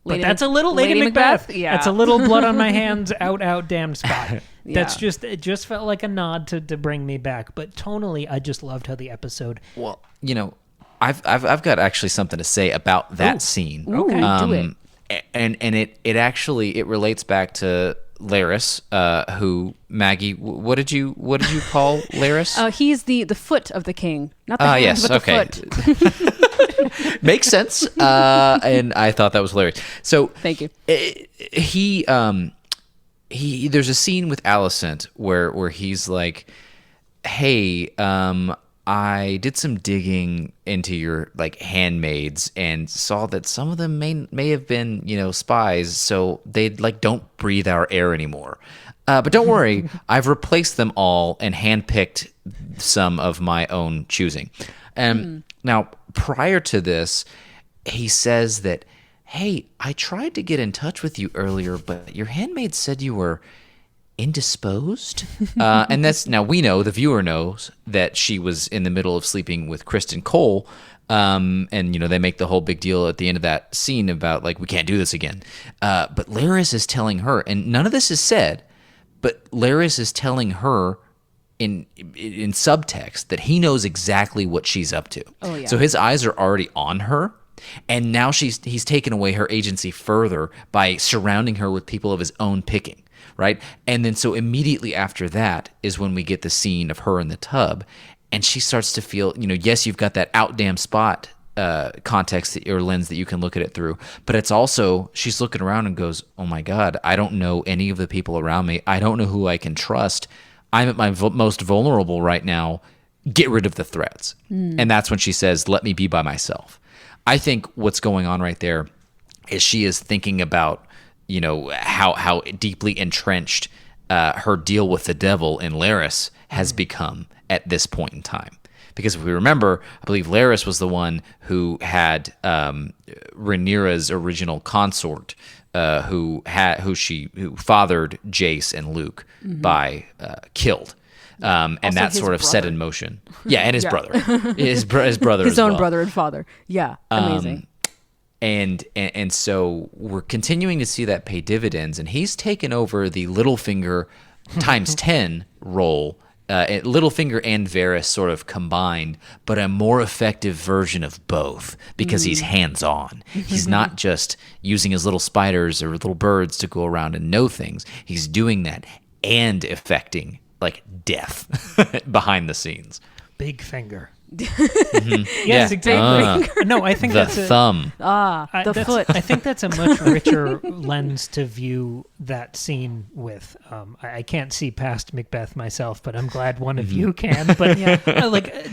but that's a little Lady Macbeth. Yeah. That's a little blood on my hands, out, damned spot. It just felt like a nod to bring me back. But tonally, I just loved how the episode. Well, I've got actually something to say about that scene. Okay, do it. And it actually relates back to Larys, who Maggie. What did you call Larys? He's the foot of the king, not the hand, yes, but okay. the foot. Makes sense. And I thought that was hilarious. So Thank you. He there's a scene with Alicent where he's like, hey, I did some digging into your like handmaids and saw that some of them may have been, spies, so they like don't breathe our air anymore. But don't worry, I've replaced them all and handpicked some of my own choosing. Now, prior to this, he says that, hey, I tried to get in touch with you earlier, but your handmaid said you were indisposed. And that's, now we know, the viewer knows, that she was in the middle of sleeping with Kristen Cole. And, they make the whole big deal at the end of that scene about, like, we can't do this again. But Larys is telling her, and none of this is said, but Larys is telling her in subtext that he knows exactly what she's up to. Oh, yeah. So his eyes are already on her. And now he's taken away her agency further by surrounding her with people of his own picking, right? And then so immediately after that is when we get the scene of her in the tub, and she starts to feel, yes, you've got that out damn spot context or lens that you can look at it through, but it's also, she's looking around and goes, oh my God, I don't know any of the people around me. I don't know who I can trust. I'm at my most vulnerable right now. Get rid of the threats. And that's when she says, let me be by myself. I think what's going on right there is she is thinking about, how deeply entrenched her deal with the devil in Larys has become at this point in time. Because if we remember, I believe Larys was the one who had Rhaenyra's original consort, who fathered Jace and Luke by killed. And Also that his sort of set brother. in motion. Yeah, and his brother. His brother His as own well. brother and father. Yeah, amazing. And so we're continuing to see that pay dividends, and he's taken over the Littlefinger times 10 role. Littlefinger and Varys sort of combined, but a more effective version of both because he's hands-on. He's not just using his little spiders or little birds to go around and know things. He's doing that and effecting like death behind the scenes. Big finger. Yes, Yes, exactly. No, I think the that's thumb. The foot. I think that's a much richer lens to view that scene with. I can't see past Macbeth myself, but I'm glad one of you can. But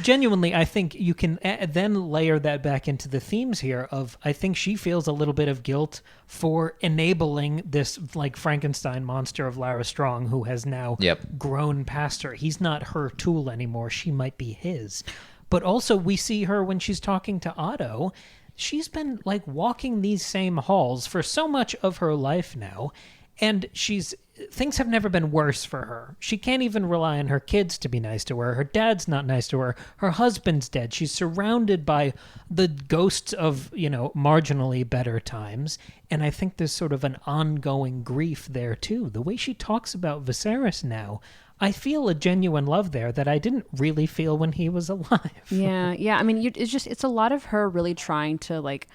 genuinely, I think you can then layer that back into the themes here of, I think she feels a little bit of guilt for enabling this like Frankenstein monster of Larys Strong, who has now grown past her. He's not her tool anymore. She might be his. But also we see her when she's talking to Otto. She's been like walking these same halls for so much of her life now, and things have never been worse for her. She can't even rely on her kids to be nice to her. Her dad's not nice to her. Her husband's dead. She's surrounded by the ghosts of, marginally better times. And I think there's sort of an ongoing grief there too. The way she talks about Viserys now, I feel a genuine love there that I didn't really feel when he was alive. Yeah. I mean, it's a lot of her really trying to like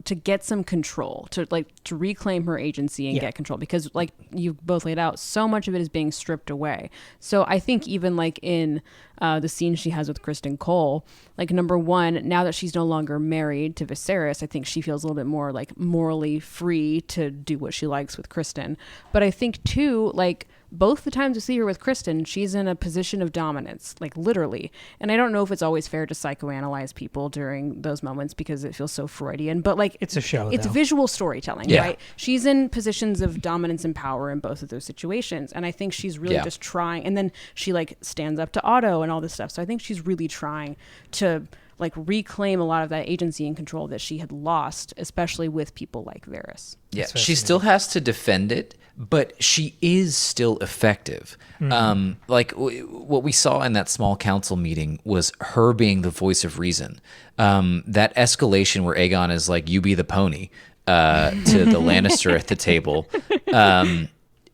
to get some control, to reclaim her agency and get control, because like you both laid out, so much of it is being stripped away. So I think even like in the scene she has with Kristen Cole, like number one, now that she's no longer married to Viserys, I think she feels a little bit more like morally free to do what she likes with Kristen. But I think too, like both the times we see her with Kristen, she's in a position of dominance, like literally. And I don't know if it's always fair to psychoanalyze people during those moments because it feels so Freudian, but like it's a show, it's though. Visual storytelling, Yeah. right? She's in positions of dominance and power in both of those situations. And I think she's really just trying, and then she like stands up to Otto and all this stuff. So I think she's really trying to like reclaim a lot of that agency and control that she had lost, especially with people like Varys. Yeah, she still has to defend it, but she is still effective. Like what we saw in that small council meeting was her being the voice of reason. That escalation where Aegon is like, "You be the pony," to the Lannister at the table.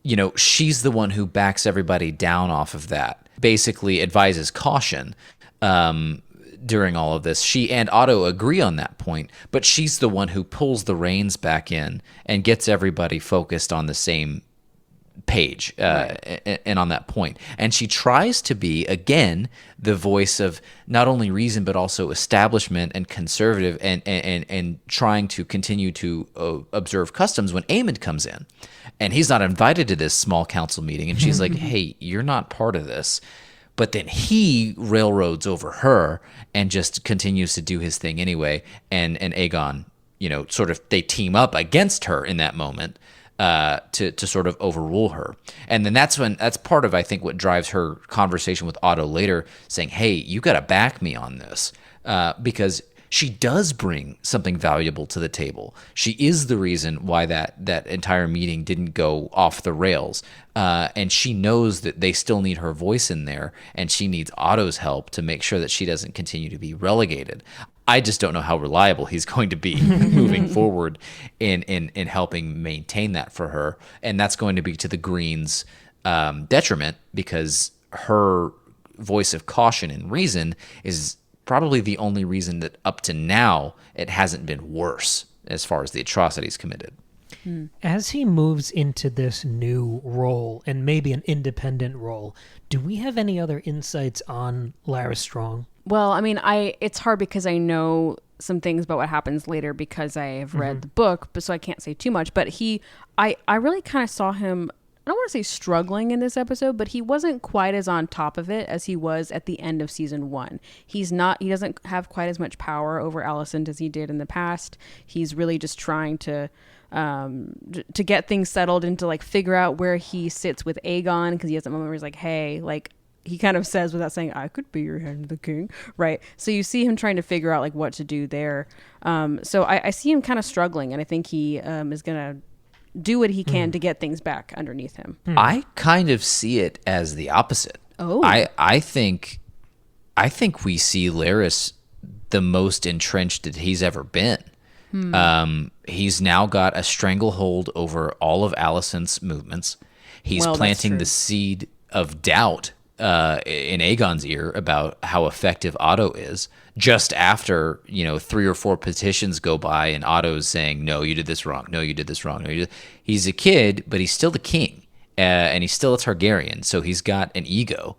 You know, she's the one who backs everybody down off of that. Basically, advises caution. During all of this, she and Otto agree on that point, but she's the one who pulls the reins back in and gets everybody focused on the same page and on that point. And she tries to be, again, the voice of not only reason, but also establishment and conservative and trying to continue to observe customs when Aemond comes in. And he's not invited to this small council meeting. And she's like, hey, you're not part of this. But then he railroads over her and just continues to do his thing anyway. And Aegon, you know, sort of they team up against her in that moment to sort of overrule her. And then that's part of, I think, what drives her conversation with Otto later, saying, hey, you got to back me on this, because she does bring something valuable to the table. She is the reason why that entire meeting didn't go off the rails. And she knows that they still need her voice in there, and she needs Otto's help to make sure that she doesn't continue to be relegated. I just don't know how reliable he's going to be moving forward in helping maintain that for her. And that's going to be to the Greens' detriment, because her voice of caution and reason is probably the only reason that up to now it hasn't been worse as far as the atrocities committed. As he moves into this new role, and maybe an independent role, do we have any other insights on Larys Strong? Well, I mean, it's hard because I know some things about what happens later because I have read the book, but so I can't say too much. But I really kind of saw him, I don't want to say struggling in this episode, but he wasn't quite as on top of it as he was at the end of season 1. He doesn't have quite as much power over Alicent as he did in the past. He's really just trying to get things settled and to like figure out where he sits with Aegon, because he has that moment where he's like, hey, like he kind of says without saying, I could be your hand, the king, right? So you see him trying to figure out like what to do there. So I see him kind of struggling, and I think he is going to do what he can to get things back underneath him. I kind of see it as the opposite. Oh. I think we see Larys the most entrenched that he's ever been. He's now got a stranglehold over all of Alicent's movements. He's planting the seed of doubt in Aegon's ear about how effective Otto is. Just after 3 or 4 petitions go by and Otto's saying, no, you did this wrong. No, you did this wrong. No, he's a kid, but he's still the king, and he's still a Targaryen. So he's got an ego.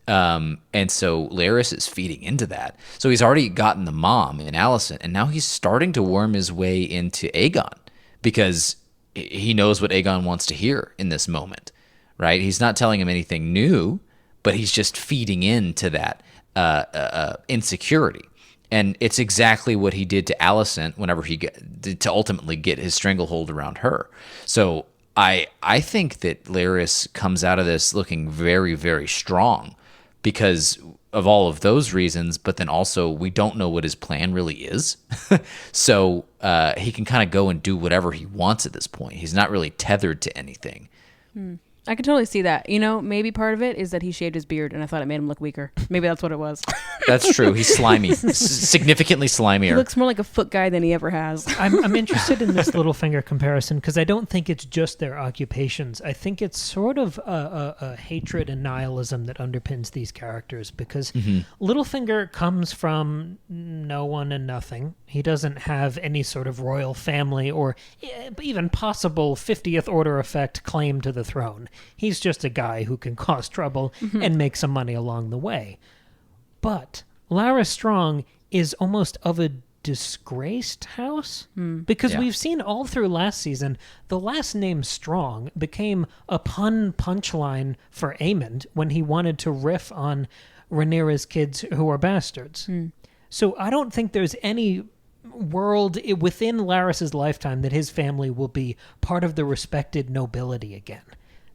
And so Larys is feeding into that. So he's already gotten the mom in Alicent, and now he's starting to worm his way into Aegon because he knows what Aegon wants to hear in this moment, right? He's not telling him anything new, but he's just feeding into that insecurity. And it's exactly what he did to Alicent whenever to ultimately get his stranglehold around her. So I think that Larys comes out of this looking very, very strong because of all of those reasons, but then also we don't know what his plan really is. So he can kind of go and do whatever he wants at this point. He's not really tethered to anything. I can totally see that. You know, maybe part of it is that he shaved his beard, and I thought it made him look weaker. Maybe that's what it was. That's true. He's slimy, significantly slimier. He looks more like a foot guy than he ever has. I'm interested in this Littlefinger comparison because I don't think it's just their occupations. I think it's sort of a hatred and nihilism that underpins these characters because Littlefinger comes from no one and nothing. He doesn't have any sort of royal family or even possible 50th Order effect claim to the throne. He's just a guy who can cause trouble and make some money along the way. But Larys Strong is almost of a disgraced house because we've seen all through last season the last name Strong became a pun punchline for Aemond when he wanted to riff on Rhaenyra's kids who are bastards. So I don't think there's any world within Larys's lifetime that his family will be part of the respected nobility again.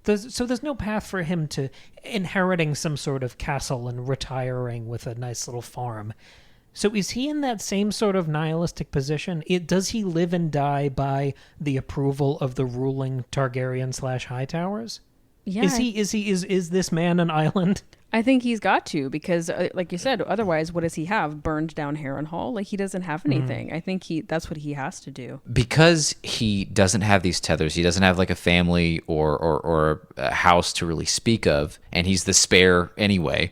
So there's no path for him to inheriting some sort of castle and retiring with a nice little farm. So is he in that same sort of nihilistic position? Does he live and die by the approval of the ruling Targaryen / Hightowers? Yeah. Is this man an island? I think he's got to because, like you said, otherwise, what does he have? Burned down Harrenhal? Like, he doesn't have anything. I think that's what he has to do. Because he doesn't have these tethers. He doesn't have, like, a family or a house to really speak of, and he's the spare anyway.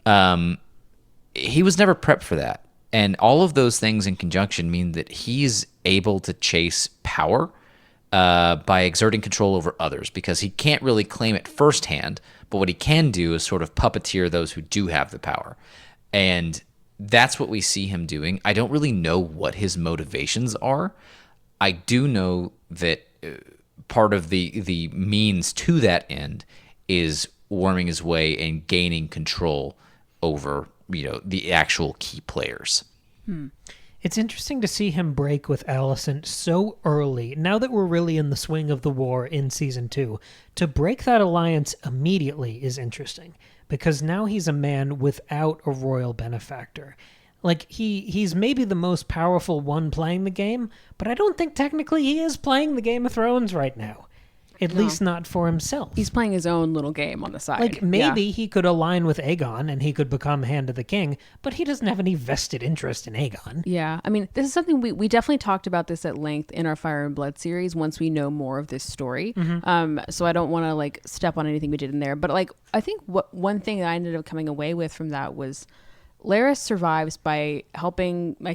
He was never prepped for that. And all of those things in conjunction mean that he's able to chase power by exerting control over others because he can't really claim it firsthand, but what he can do is sort of puppeteer those who do have the power. And that's what we see him doing. I don't really know what his motivations are. I do know that part of the means to that end is worming his way and gaining control over, the actual key players. It's interesting to see him break with Alicent so early, now that we're really in the swing of the war in Season 2. To break that alliance immediately is interesting, because now he's a man without a royal benefactor. Like, he's maybe the most powerful one playing the game, but I don't think technically he is playing the Game of Thrones right now. At least not for himself. He's playing his own little game on the side. Like, maybe he could align with Aegon and he could become Hand of the King, but he doesn't have any vested interest in Aegon. Yeah, I mean, this is something we definitely talked about this at length in our Fire and Blood series once we know more of this story. So I don't want to, step on anything we did in there. But, I think one thing that I ended up coming away with from that was Larys survives by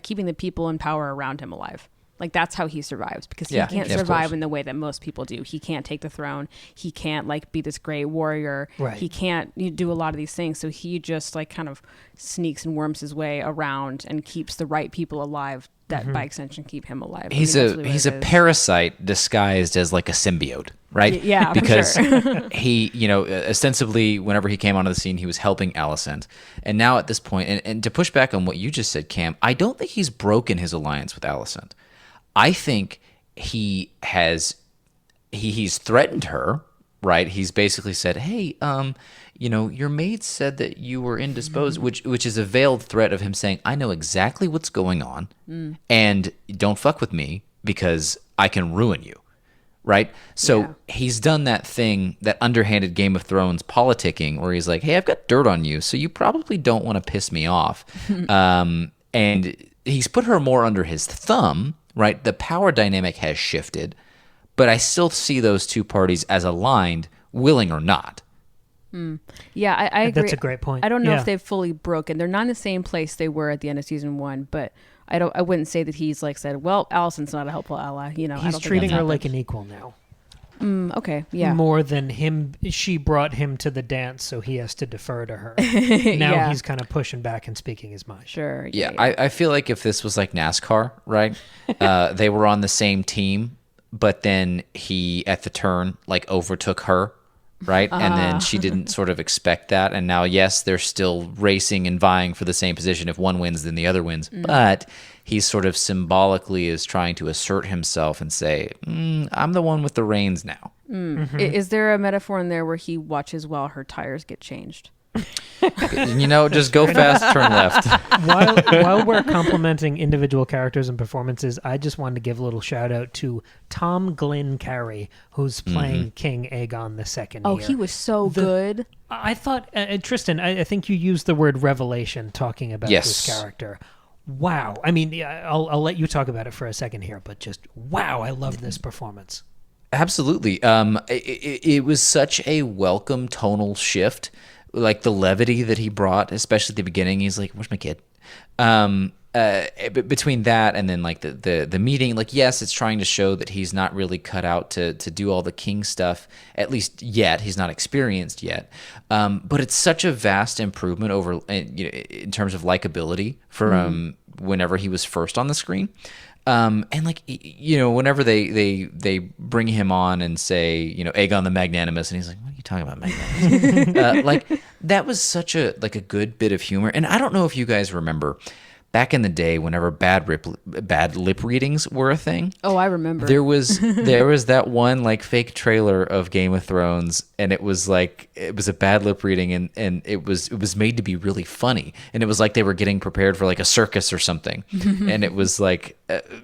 keeping the people in power around him alive. Like, that's how he survives, because he can't survive in the way that most people do. He can't take the throne. He can't, be this great warrior. Right. He can't do a lot of these things. So he just, kind of sneaks and worms his way around and keeps the right people alive that, by extension, keep him alive. He's a parasite disguised as, a symbiote, right? Yeah, because for sure. he, ostensibly, whenever he came onto the scene, he was helping Alicent. And now at this point, and to push back on what you just said, Cam, I don't think he's broken his alliance with Alicent. I think he's threatened her, right? He's basically said, hey, your maid said that you were indisposed, which is a veiled threat of him saying, I know exactly what's going on, and don't fuck with me because I can ruin you, right? So he's done that thing, that underhanded Game of Thrones politicking, where he's like, hey, I've got dirt on you, so you probably don't want to piss me off. And he's put her more under his thumb, right? The power dynamic has shifted, but I still see those two parties as aligned, willing or not. Yeah, I agree. That's a great point. I don't know if they've fully broken. They're not in the same place they were at the end of season 1, but I wouldn't say that he's said, well, Alicent's not a helpful ally. He's treating her like an equal now. Okay, yeah. More than him, she brought him to the dance, so he has to defer to her. Now he's kind of pushing back and speaking his mind. Sure. Yeah. I feel like if this was like NASCAR, right? They were on the same team, but then he, at the turn, overtook her, right? And then she didn't sort of expect that. And now, yes, they're still racing and vying for the same position. If one wins, then the other wins. But he sort of symbolically is trying to assert himself and say, I'm the one with the reins now. Is there a metaphor in there where he watches while her tires get changed? Just go fast, turn left. While we're complimenting individual characters and performances, I just wanted to give a little shout out to Tom Glyn Carey, who's playing King Aegon II. Oh, he was so good. I thought, Tristan, I think you used the word revelation talking about this character. Wow. I mean, I'll let you talk about it for a second here, but just wow, I love this performance. Absolutely. It was such a welcome tonal shift, like the levity that he brought, especially at the beginning. He's like, "Where's my kid?" Between that and then like the meeting, like yes, it's trying to show that he's not really cut out to do all the king stuff, at least yet. He's not experienced yet, but it's such a vast improvement over in terms of likability from whenever he was first on the screen. And like, whenever they bring him on and say, Aegon the Magnanimous, and he's like, what are you talking about, Magnanimous? Like that was such a good bit of humor. And I don't know if you guys remember back in the day, whenever bad lip readings were a thing. Oh, I remember. There was that one like fake trailer of Game of Thrones, and it was a bad lip reading, and it was made to be really funny, and it was like they were getting prepared for like a circus or something, and it was like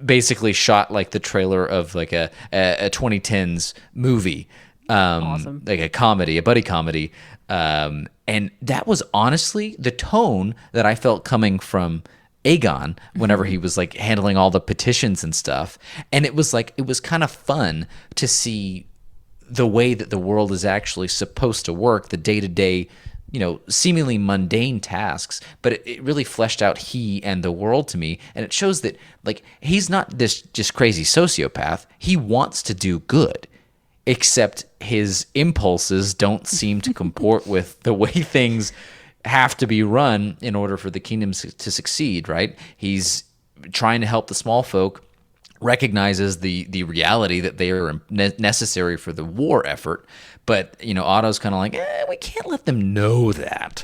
basically shot like the trailer of like a 2010s movie, awesome. like a buddy comedy, and that was honestly the tone that I felt coming from Aegon whenever he was like handling all the petitions and stuff. And it was kind of fun to see the way that the world is actually supposed to work, the day-to-day, seemingly mundane tasks, but it really fleshed out he and the world to me. And it shows that like he's not this just crazy sociopath. He wants to do good, except his impulses don't seem to comport with the way things have to be run in order for the kingdom to succeed, right? He's trying to help the small folk, recognizes the reality that they are necessary for the war effort, but Otto's kind of like, we can't let them know that.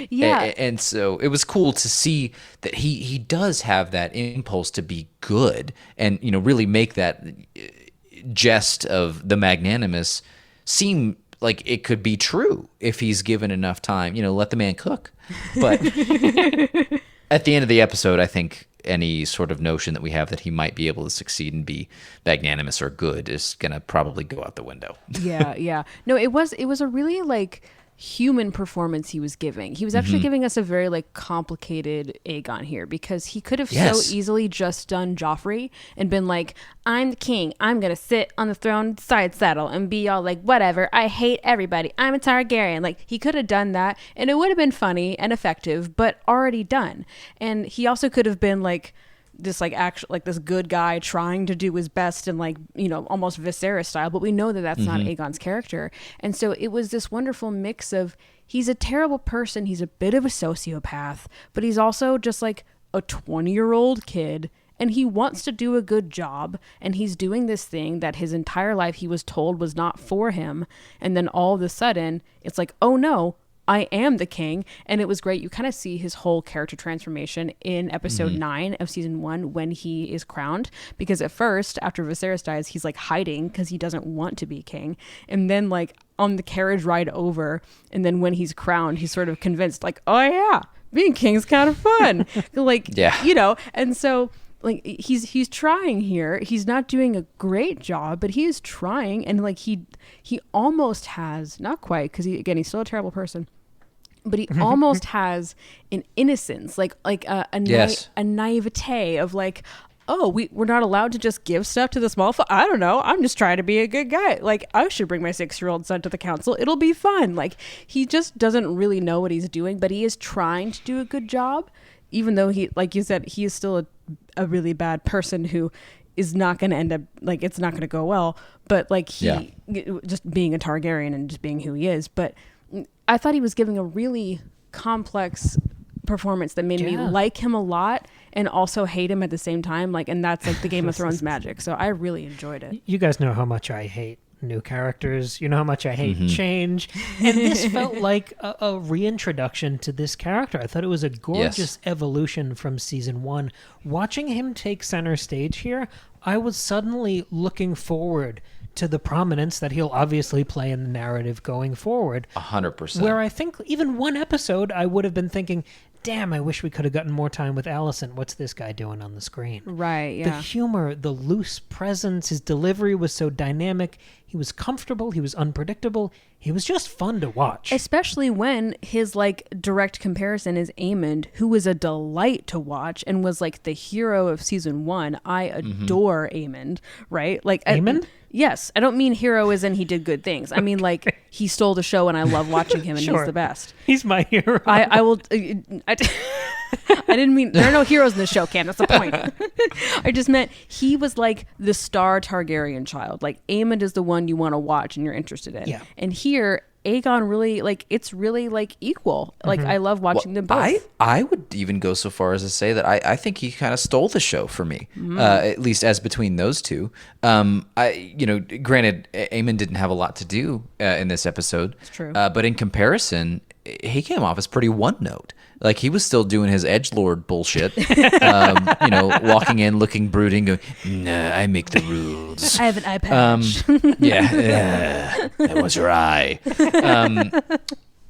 Yeah. And so it was cool to see that he does have that impulse to be good and really make that jest of the magnanimous seem like it could be true if he's given enough time. Let the man cook. But at the end of the episode, I think any sort of notion that we have that he might be able to succeed and be magnanimous or good is gonna probably go out the window. Yeah. No, it was a really like human performance he was giving. He was actually giving us a very like complicated Aegon here, because he could have so easily just done Joffrey and been like, I'm the king, I'm gonna sit on the throne side saddle and be all like, whatever, I hate everybody, I'm a Targaryen. Like he could have done that and it would have been funny and effective, but already done. And he also could have been like this like actual like this good guy trying to do his best and like almost Viserys style, but we know that that's not Aegon's character. And so it was this wonderful mix of he's a terrible person, he's a bit of a sociopath, but he's also just like a 20-year-old kid, and he wants to do a good job, and he's doing this thing that his entire life he was told was not for him, and then all of a sudden it's like, oh no, I am the king. And it was great. You kind of see his whole character transformation in episode 9 of season 1 when he is crowned, because at first after Viserys dies he's like hiding because he doesn't want to be king, and then like on the carriage ride over, and then when he's crowned he's sort of convinced like, oh yeah, being king's kind of fun. Like and so like he's trying here. He's not doing a great job, but he is trying, and like he almost has, not quite, because he's still a terrible person, but he almost has an innocence, like a naivete of like, oh, we're not allowed to just give stuff to the small folk. I don't know, I'm just trying to be a good guy. Like I should bring my 6-year-old son to the council. It'll be fun. Like he just doesn't really know what he's doing, but he is trying to do a good job, even though he, like you said, he is still a really bad person who is not going to end up, like, it's not going to go well. But like just being a Targaryen and just being who he is. But I thought he was giving a really complex performance that made me like him a lot and also hate him at the same time. Like, and that's like the Game of Thrones magic. So I really enjoyed it. You guys know how much I hate new characters. You know how much I hate change. And this felt like a reintroduction to this character. I thought it was a gorgeous evolution from season 1. Watching him take center stage here, I was suddenly looking forward to the prominence that he'll obviously play in the narrative going forward. 100%. Where I think even one episode, I would have been thinking, damn, I wish we could have gotten more time with Alicent. What's this guy doing on the screen? Right, yeah. The humor, the loose presence, his delivery was so dynamic. He was comfortable. He was unpredictable. He was just fun to watch. Especially when his like direct comparison is Aemond, who was a delight to watch and was like the hero of season 1. I adore Aemond, right? Like Aemond? Yes. I don't mean hero as in he did good things. I mean like he stole the show and I love watching him and Sure. he's the best. He's my hero. I will... I didn't mean... There are no heroes in this show, Cam. That's the point. I just meant he was like the star Targaryen child. Like Aemond is the one you want to watch and you're interested in. Yeah. And here... Aegon really, like, it's really, like, equal. Like, I love watching them both. I would even go so far as to say that I think he kind of stole the show for me, at least as between those two. Granted, Aemon didn't have a lot to do in this episode. It's true. But in comparison, he came off as pretty one note. Like, he was still doing his edgelord bullshit, walking in, looking brooding, going, nah, I make the rules. I have an eye patch. What's your eye?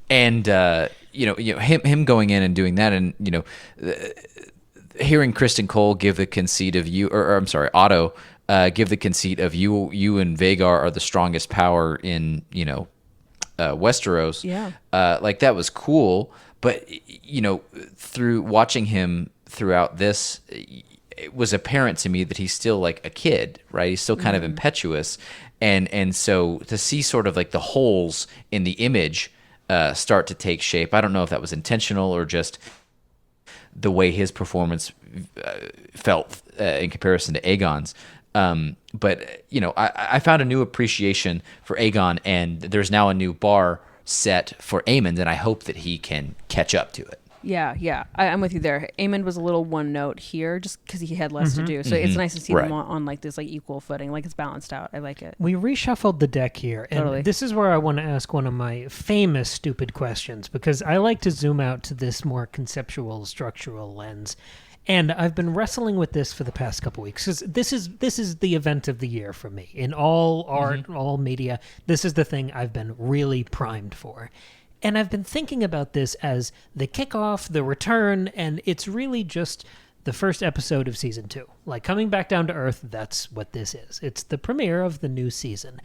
Him going in and doing that, and hearing Kristen Cole give the conceit of Otto give the conceit of you and Vhagar are the strongest power in Westeros. Yeah. That was cool. But, through watching him throughout this, it was apparent to me that he's still like a kid, right? He's still kind of impetuous. And so to see sort of like the holes in the image start to take shape, I don't know if that was intentional or just the way his performance felt in comparison to Aegon's. But I found a new appreciation for Aegon, and there's now a new bar set for Aemond, and I hope that he can catch up to it. Yeah. I'm with you there. Aemond was a little one note here just because he had less to do. So it's nice to see them on like this like equal footing. Like it's balanced out. I like it. We reshuffled the deck here. And Totally. this is where I want to ask one of my famous stupid questions, because I like to zoom out to this more conceptual, structural lens. And I've been wrestling with this for the past couple weeks, because this is the event of the year for me. In all art, all media, this is the thing I've been really primed for. And I've been thinking about this as the kickoff, the return, and it's really just the first episode of season 2. Like, coming back down to Earth, that's what this is. It's the premiere of the new season.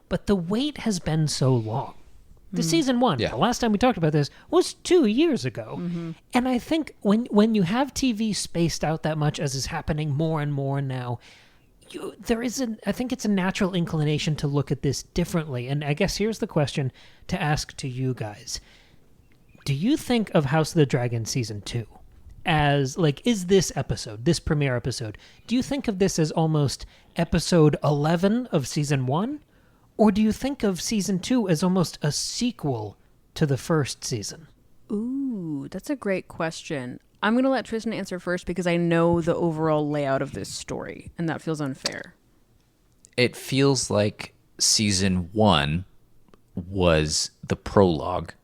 But the wait has been so long. The season 1, the last time we talked about this, was 2 years ago. And I think when you have TV spaced out that much, as is happening more and more now, I think it's a natural inclination to look at this differently. And I guess here's the question to ask to you guys. Do you think of House of the Dragon season 2 as, like, is this episode, this premiere episode, do you think of this as almost episode 11 of season 1? Or do you think of season 2 as almost a sequel to the first season? Ooh, that's a great question. I'm going to let Tristan answer first because I know the overall layout of this story, and that feels unfair. It feels like season 1 was the prologue,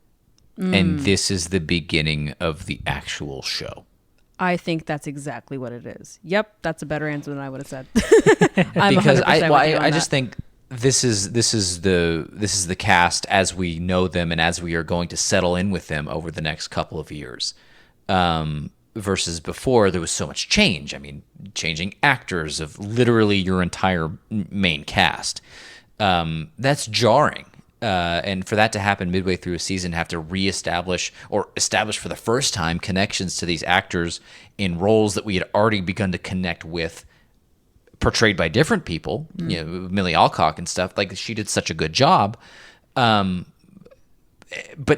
and this is the beginning of the actual show. I think that's exactly what it is. Yep, that's a better answer than I would have said. Because I just think this is the cast as we know them and as we are going to settle in with them over the next couple of years. Versus before, there was so much change. I mean, changing actors of literally your entire main cast. That's jarring. And for that to happen midway through a season, have to reestablish or establish for the first time connections to these actors in roles that we had already begun to connect with, portrayed by different people, Millie Alcock and stuff. Like, she did such a good job. But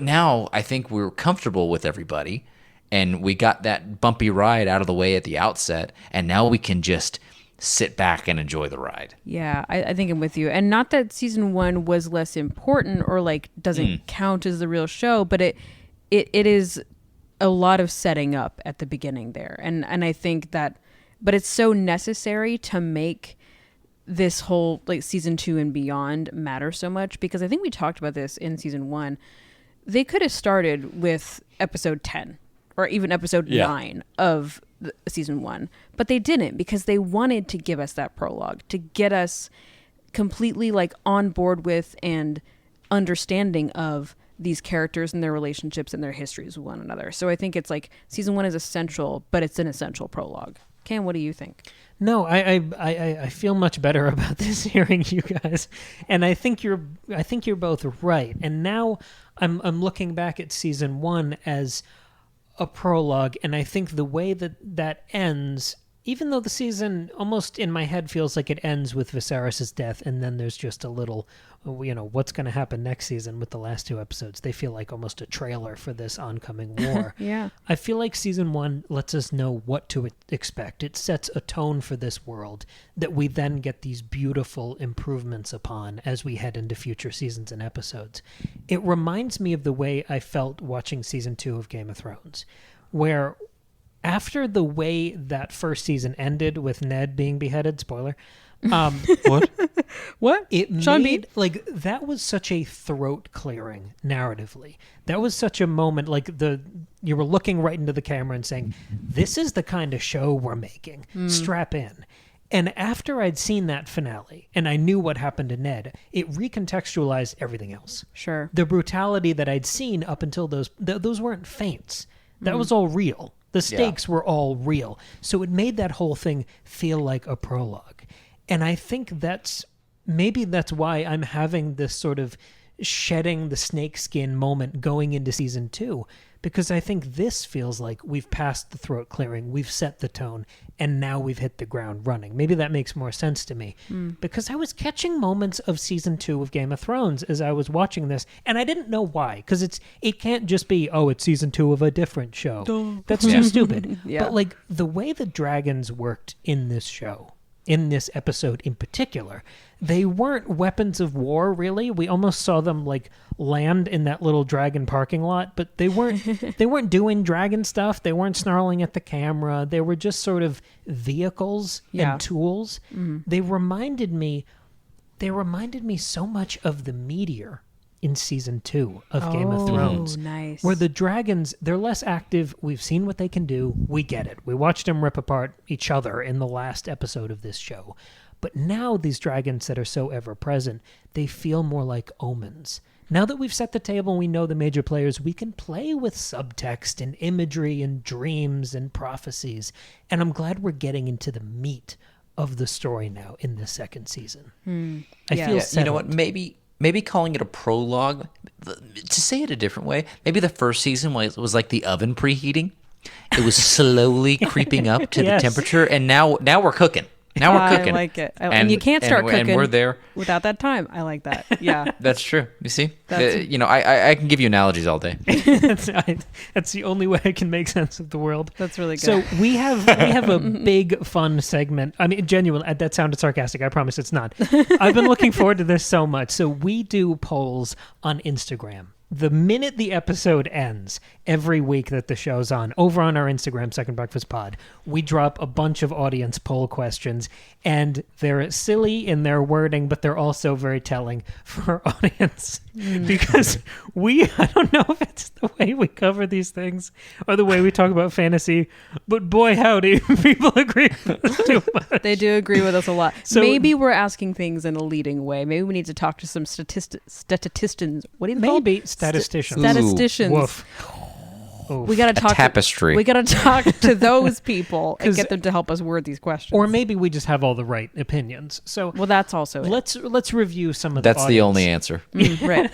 now I think we're comfortable with everybody, and we got that bumpy ride out of the way at the outset, and now we can just sit back and enjoy the ride. Yeah, I think I'm with you. And not that season 1 was less important or like doesn't count as the real show, but it is a lot of setting up at the beginning there. And I think that, but it's so necessary to make this whole like season 2 and beyond matter so much, because I think we talked about this in season 1. They could have started with episode 10 or even episode 9 of season 1, but they didn't, because they wanted to give us that prologue to get us completely like on board with and understanding of these characters and their relationships and their histories with one another. So I think it's like season 1 is essential, but it's an essential prologue. Cam, what do you think? No, I feel much better about this hearing you guys, and I think you're both right. And now I'm looking back at season 1 as a prologue, and I think the way that ends, even though the season almost in my head feels like it ends with Viserys' death, and then there's just a little, what's going to happen next season with the last 2 episodes. They feel like almost a trailer for this oncoming war. Yeah. I feel like season 1 lets us know what to expect. It sets a tone for this world that we then get these beautiful improvements upon as we head into future seasons and episodes. It reminds me of the way I felt watching season 2 of Game of Thrones, where after the way that first season ended with Ned being beheaded, spoiler, What? it Sean made, like, that was such a throat clearing narratively. That was such a moment, like, you were looking right into the camera and saying, this is the kind of show we're making. Strap in. And after I'd seen that finale and I knew what happened to Ned, it recontextualized everything else. Sure. The brutality that I'd seen up until those weren't feints. That was all real. The stakes were all real. So it made that whole thing feel like a prologue. And I think maybe that's why I'm having this sort of shedding the snakeskin moment going into season 2, because I think this feels like we've passed the throat clearing, we've set the tone, and now we've hit the ground running. Maybe that makes more sense to me, because I was catching moments of season 2 of Game of Thrones as I was watching this, and I didn't know why, because it can't just be, it's season 2 of a different show. That's too stupid. Yeah. But like the way the dragons worked in this show, in this episode in particular, they weren't weapons of war, really. We almost saw them like land in that little dragon parking lot, but they weren't doing dragon stuff. They weren't snarling at the camera. They were just sort of vehicles and tools. They reminded me so much of the meteor in season 2 of Game of Thrones. Nice. Where the dragons, they're less active. We've seen what they can do. We get it. We watched them rip apart each other in the last episode of this show. But now these dragons that are so ever-present, they feel more like omens. Now that we've set the table and we know the major players, we can play with subtext and imagery and dreams and prophecies. And I'm glad we're getting into the meat of the story now in this second season. I feel settled. You know what? Maybe calling it a prologue, to say it a different way, maybe the first season was like the oven preheating. It was slowly creeping up to the temperature, and now we're cooking. Now we're cooking. I like it. And you can't start cooking and we're there without that time. I like that. Yeah. That's true. You see? I can give you analogies all day. That's the only way I can make sense of the world. That's really good. So we have a big fun segment. I mean, genuinely, that sounded sarcastic. I promise it's not. I've been looking forward to this so much. So we do polls on Instagram. The minute the episode ends, every week that the show's on, over on our Instagram, Second Breakfast Pod, we drop a bunch of audience poll questions, and they're silly in their wording, but they're also very telling for our audience. Because I don't know if it's the way we cover these things or the way we talk about fantasy, but boy, howdy, people agree with us too much. They do agree with us a lot. So, maybe we're asking things in a leading way. Maybe we need to talk to some statisticians. What do you call maybe statisticians. Statisticians. Woof. We got to talk tapestry. We got to talk to those people and get them to help us word these questions. Or maybe we just have all the right opinions. So well, that's also it. Let's review some of That's the only answer. Right.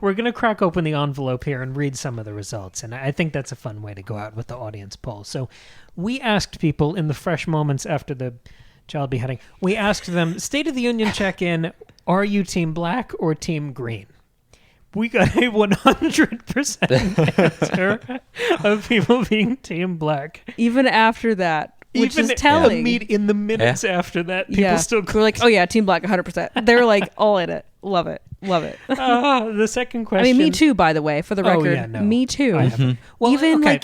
We're going to crack open the envelope here and read some of the results. And I think that's a fun way to go out with the audience poll. So we asked people in the fresh moments after the child beheading, we asked them, State of the Union check-in, are you Team Black or Team Green? We got a 100% answer of people being Team Black. Even after that, which Even is telling. in the minutes after that, people still... We're like, oh yeah, Team Black, 100%. They're like all in it. Love it. Love it. The second question... I mean, me too, by the way, for the record. Me too. Well,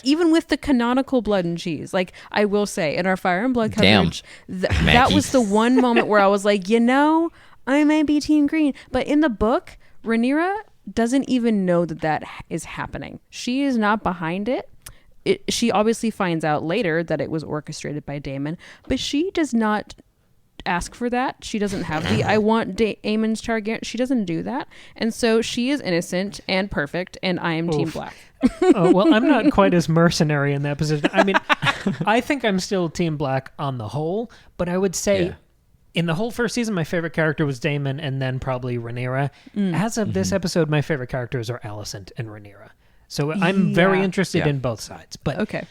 even with the canonical Blood and Cheese, like I will say, in our Fire and Blood coverage, that was the one moment where I was like, I might be Team Green. But in the book, Rhaenyra doesn't even know that is happening. She is not behind it. She obviously finds out later that it was orchestrated by Daemon, but she does not ask for that. She doesn't have the I want Aemon's Targaryen. She doesn't do that. And so she is innocent and perfect, and I am Team Black. Oh, well, I'm not quite as mercenary in that position. I mean, I think I'm still Team Black on the whole, but I would say in the whole first season, my favorite character was Daemon and then probably Rhaenyra. As of this episode, my favorite characters are Alicent and Rhaenyra. So I'm very interested in both sides. But Okay.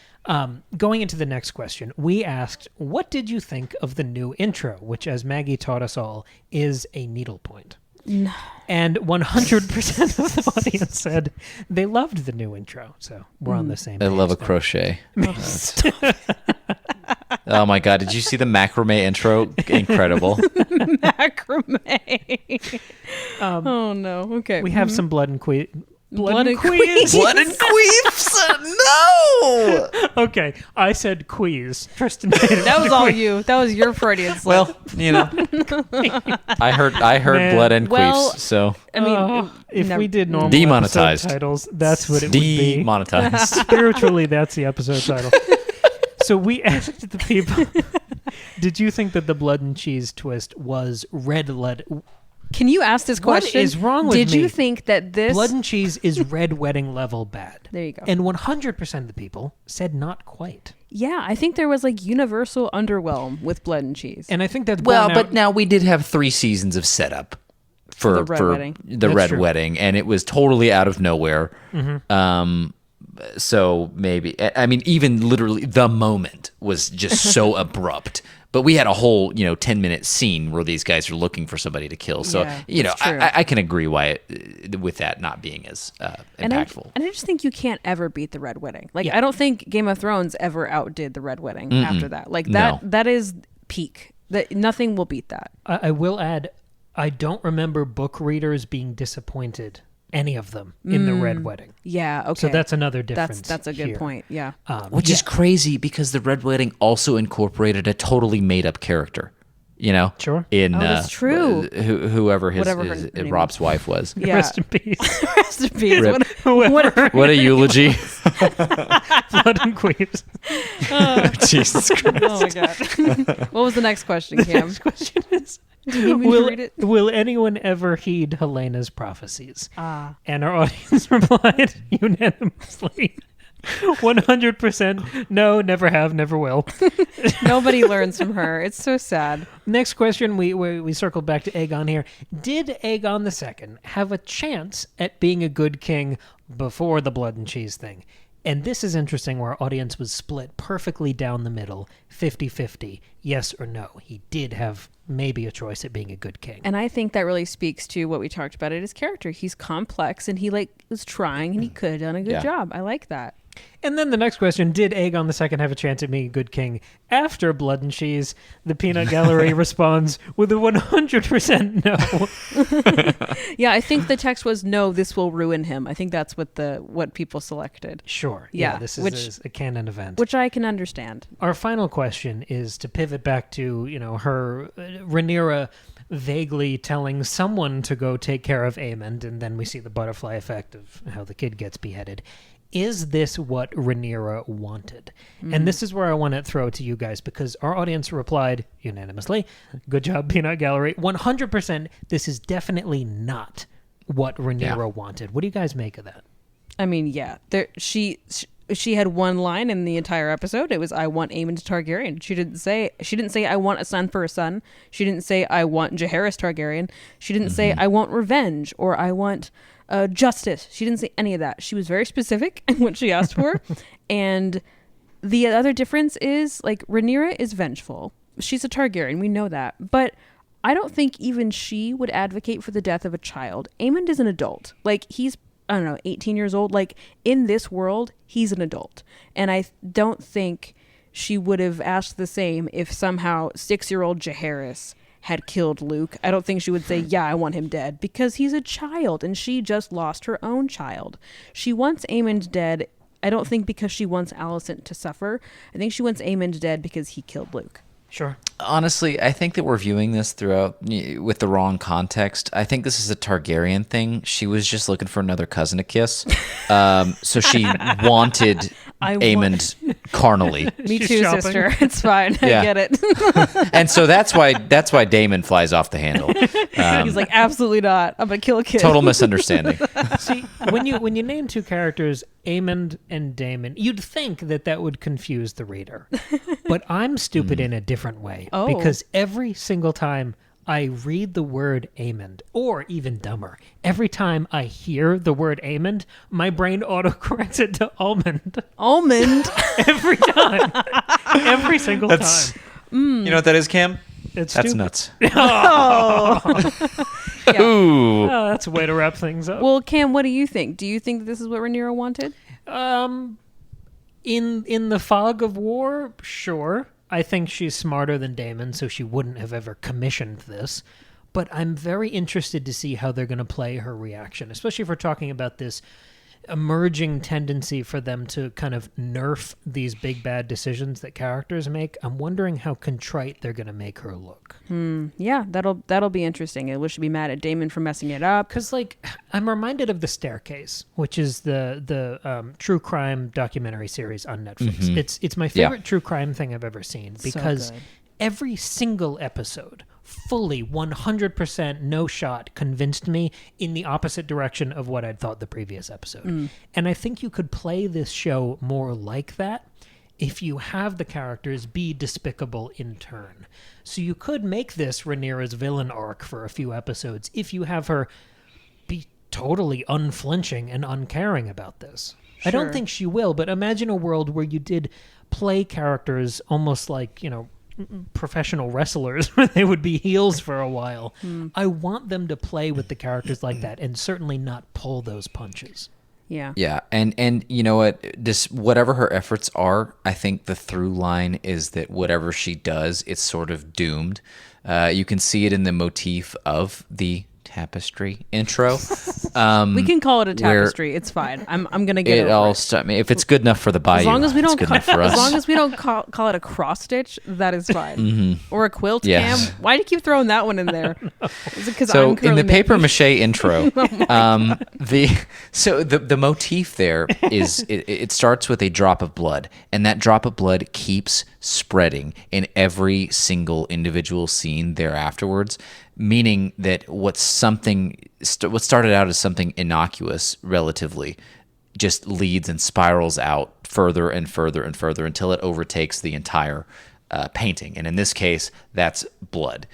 Going into the next question, we asked, what did you think of the new intro, which, as Maggie taught us all, is a needlepoint? No. And 100% of the audience said they loved the new intro. So we're on the same page. I love a there. crochet. Oh my God. Did you see the macrame intro? Incredible. Macrame. Oh no. Okay. We have some blood and Blood and Blood and queefs? No! Okay, I said queeze. Tristan made it. That was all you. That was your Freudian slip. Well, you know. I heard Man. blood and Well, queefs, so I mean, if never- we did normal Demonetized. episode titles, that's what it would be. demonetized. Spiritually, that's the episode title. So we asked the people, did you think that the blood and cheese twist was red lead? Can you ask this What question? is wrong with Did me? you think that this Blood and cheese is red wedding level bad. There you go. And 100% of the people said not quite. Yeah, I think there was like universal underwhelm with blood and cheese. And I think that's Well, borne but out- now we did have 3 seasons of setup for the Red Wedding. the That's Red true. Wedding, and it was totally out of nowhere. So maybe, I mean, even literally the moment was just so abrupt. But we had a whole, 10-minute scene where these guys are looking for somebody to kill. So, Yeah, that's true. I can agree with that not being as impactful. And I just think you can't ever beat the Red Wedding. Like I don't think Game of Thrones ever outdid the Red Wedding after that. Like No. that is peak. That nothing will beat that. I will add, I don't remember book readers being disappointed, any of them, in the Red Wedding. Yeah, okay. So that's another difference. That's a good here. point. Yeah. Which is crazy because the Red Wedding also incorporated a totally made-up character. Sure. In that's true. Whoever Whatever her name Rob's wife was. Yeah. Rest in peace. Rest in peace. Rip. What- What a eulogy! Blood and queefs. Jesus Christ! oh my god. What was the next question, Cam? Next question is, Do you need me to read it? will anyone ever heed Helena's prophecies? Ah. And our audience replied unanimously, 100% no, never have, never will. Nobody learns from her. It's so sad. Next question, we circled back to Aegon here. Did Aegon II have a chance at being a good king before the blood and cheese thing? And this is interesting, where our audience was split perfectly down the middle, 50-50, yes or no. He did have maybe a choice at being a good king. And I think that really speaks to what we talked about at his character. He's complex and he was trying and he could have done a good Yeah. job. I like that. And then the next question, did Aegon II have a chance at being a good king after Blood and Cheese? The Peanut Gallery responds with a 100% no. Yeah, I think the text was no, this will ruin him. I think that's what people selected, Sure. Yeah, This which- is a canon event. which I can understand. Our final question is to pivot back to, her Rhaenyra vaguely telling someone to go take care of Aemond, and then we see the butterfly effect of how the kid gets beheaded. Is this what Rhaenyra wanted? And this is where I want to throw it to you guys, because our audience replied unanimously, good job, Peanut Gallery, 100%, this is definitely not what Rhaenyra wanted. What do you guys make of that? I mean, yeah, she had one line in the entire episode. It was, "I want Aemond Targaryen." She didn't say, "I want a son for a son." She didn't say, "I want Jaehaerys Targaryen." She didn't say, "I want revenge" or "I want justice." She didn't say any of that. She was very specific in what she asked for. And the other difference is, like, Rhaenyra is vengeful. She's a Targaryen. We know that. But I don't think even she would advocate for the death of a child. Aemond is an adult. Like, he's, I don't know, 18 years old. Like, in this world, he's an adult. And I don't think she would have asked the same if somehow 6-year-old Jaehaerys had killed Luke. I don't think she would say, yeah, I want him dead, because he's a child and she just lost her own child. She wants Aemond dead, I don't think because she wants Alicent to suffer. I think she wants Aemond dead because he killed Luke. Sure. Honestly, I think that we're viewing this with the wrong context. I think this is a Targaryen thing. She was just looking for another cousin to kiss. So she wanted Aemond carnally. Me She's too, shopping. sister. It's fine. I Yeah. get it. And so that's why Damon flies off the handle. He's like, absolutely not. I'm gonna kill a kid. Total misunderstanding. See, when you name two characters, Aemond and Damon, you'd think that would confuse the reader. But I'm stupid in a different way. Oh. Because every single time I read the word Aemond, or even dumber, every time I hear the word Aemond, my brain autocorrects it to almond. Almond. Every time. Every single That's- time. You know what that is, Cam? It's That's stupid. nuts. Yeah. Ooh. Oh, that's a way to wrap things up. Well, Cam, what do you think? Do you think that this is what Rhaenyra wanted? In the fog of war, sure. I think she's smarter than Damon, so she wouldn't have ever commissioned this. But I'm very interested to see how they're going to play her reaction, especially if we're talking about this emerging tendency for them to kind of nerf these big bad decisions that characters make. I'm wondering how contrite they're going to make her look. Yeah, that'll be interesting. Will she be mad at Damon for messing it up? Because, like, I'm reminded of The Staircase, which is the true crime documentary series on Netflix. It's my favorite true crime thing I've ever seen because good. every single episode, fully 100% no shot, convinced me in the opposite direction of what I'd thought the previous episode. And I think you could play this show more like that if you have the characters be despicable in turn. So you could make this Rhaenyra's villain arc for a few episodes if you have her be totally unflinching and uncaring about this. I don't Sure. think she will, but imagine a world where you did play characters almost like, professional wrestlers where they would be heels for a while. I want them to play with the characters like that and certainly not pull those punches. Yeah. Yeah, and you know what? This whatever her efforts are, I think the through line is that whatever she does, it's sort of doomed. You can see it in the motif of the tapestry intro. We can call it a where tapestry. It's fine. I'm gonna get It over all. it. I mean, if it's good enough for the Bayou, As long as we it's don't good enough for us. as long as we don't call it a cross stitch, that is fine. Or a quilt, Yes. Cam. Why do you keep throwing that one in there? Is it because So I'm in the curly paper Mickey? mache intro, the motif there is it starts with a drop of blood, and that drop of blood keeps spreading in every single individual scene thereafterwards, meaning that what started out as something innocuous relatively just leads and spirals out further and further and further until it overtakes the entire painting. And in this case, that's blood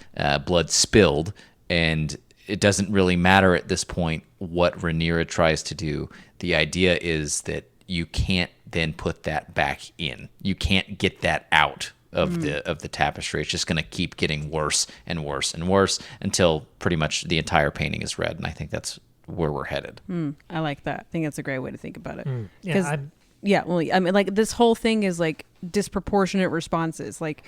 spilled, and it doesn't really matter at this point what Rhaenyra tries to do. The idea is that you can't then put that back in. You can't get that out of the tapestry. It's just going to keep getting worse and worse and worse until pretty much the entire painting is red. And I think that's where we're headed. I like that. I think that's a great way to think about it. Yeah, 'Cause- Yeah, well, I mean, like, this whole thing is like disproportionate responses. Like,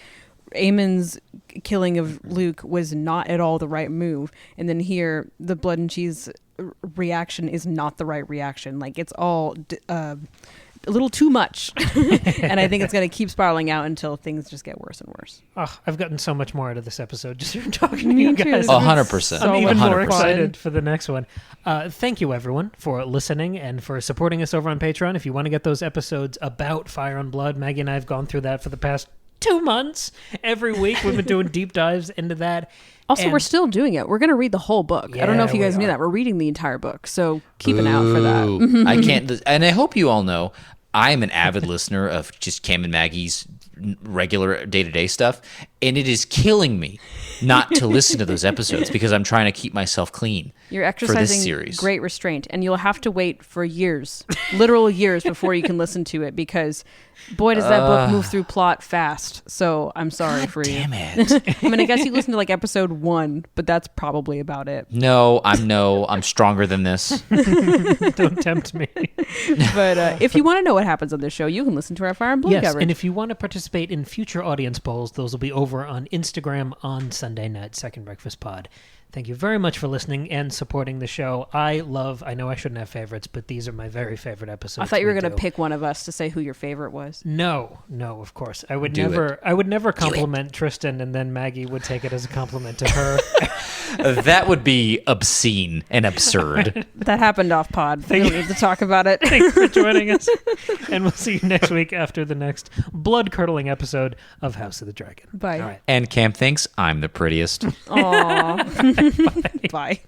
Aemon's killing of Luke was not at all the right move, and then here the blood and cheese reaction is not the right reaction. Like, it's all a little too much, and I think it's going to keep spiraling out until things just get worse and worse. Oh, I've gotten so much more out of this episode just from talking to Me you too. guys. 100%. So I'm even much more 100%. excited for the next one. Thank you, everyone, for listening and for supporting us over on Patreon. If you want to get those episodes about Fire and Blood, Maggie and I have gone through that for the past 2 months. Every week we've been doing deep dives into that. Also, And- we're still doing it. We're going to read the whole book. I don't know Yeah, if you guys we knew are. that. We're reading the entire book, so keep an eye out for that. Ooh, I can't, and I hope you all know, I am an avid listener of just Cam and Maggie's regular day-to-day stuff, and it is killing me not to listen to those episodes because I'm trying to keep myself clean. You're for this exercising series. great restraint, and you'll have to wait for years, literal years, before you can listen to it, because boy, does that book move through plot fast. So I'm sorry for you. Damn it. I mean, I guess you listen to like episode 1, but that's probably about it. No, I'm stronger than this. Don't tempt me. But if you want to know what happens on this show, you can listen to our Fire and Blood Yes, coverage. and if you want to participate in future audience polls, those will be over on Instagram on Sunday night, Second Breakfast Pod. Thank you very much for listening and supporting the show. I know I shouldn't have favorites, but these are my very favorite episodes. I thought you were we going to do. pick one of us to say who your favorite was. No, of course. I would Do never compliment Tristan and then Maggie would take it as a compliment to her. That would be obscene and absurd. That happened off pod. We don't need to talk about it. Thanks for joining us. And we'll see you next week after the next blood-curdling episode of House of the Dragon. Bye. All right. And Cam thinks I'm the prettiest. Aww. Bye.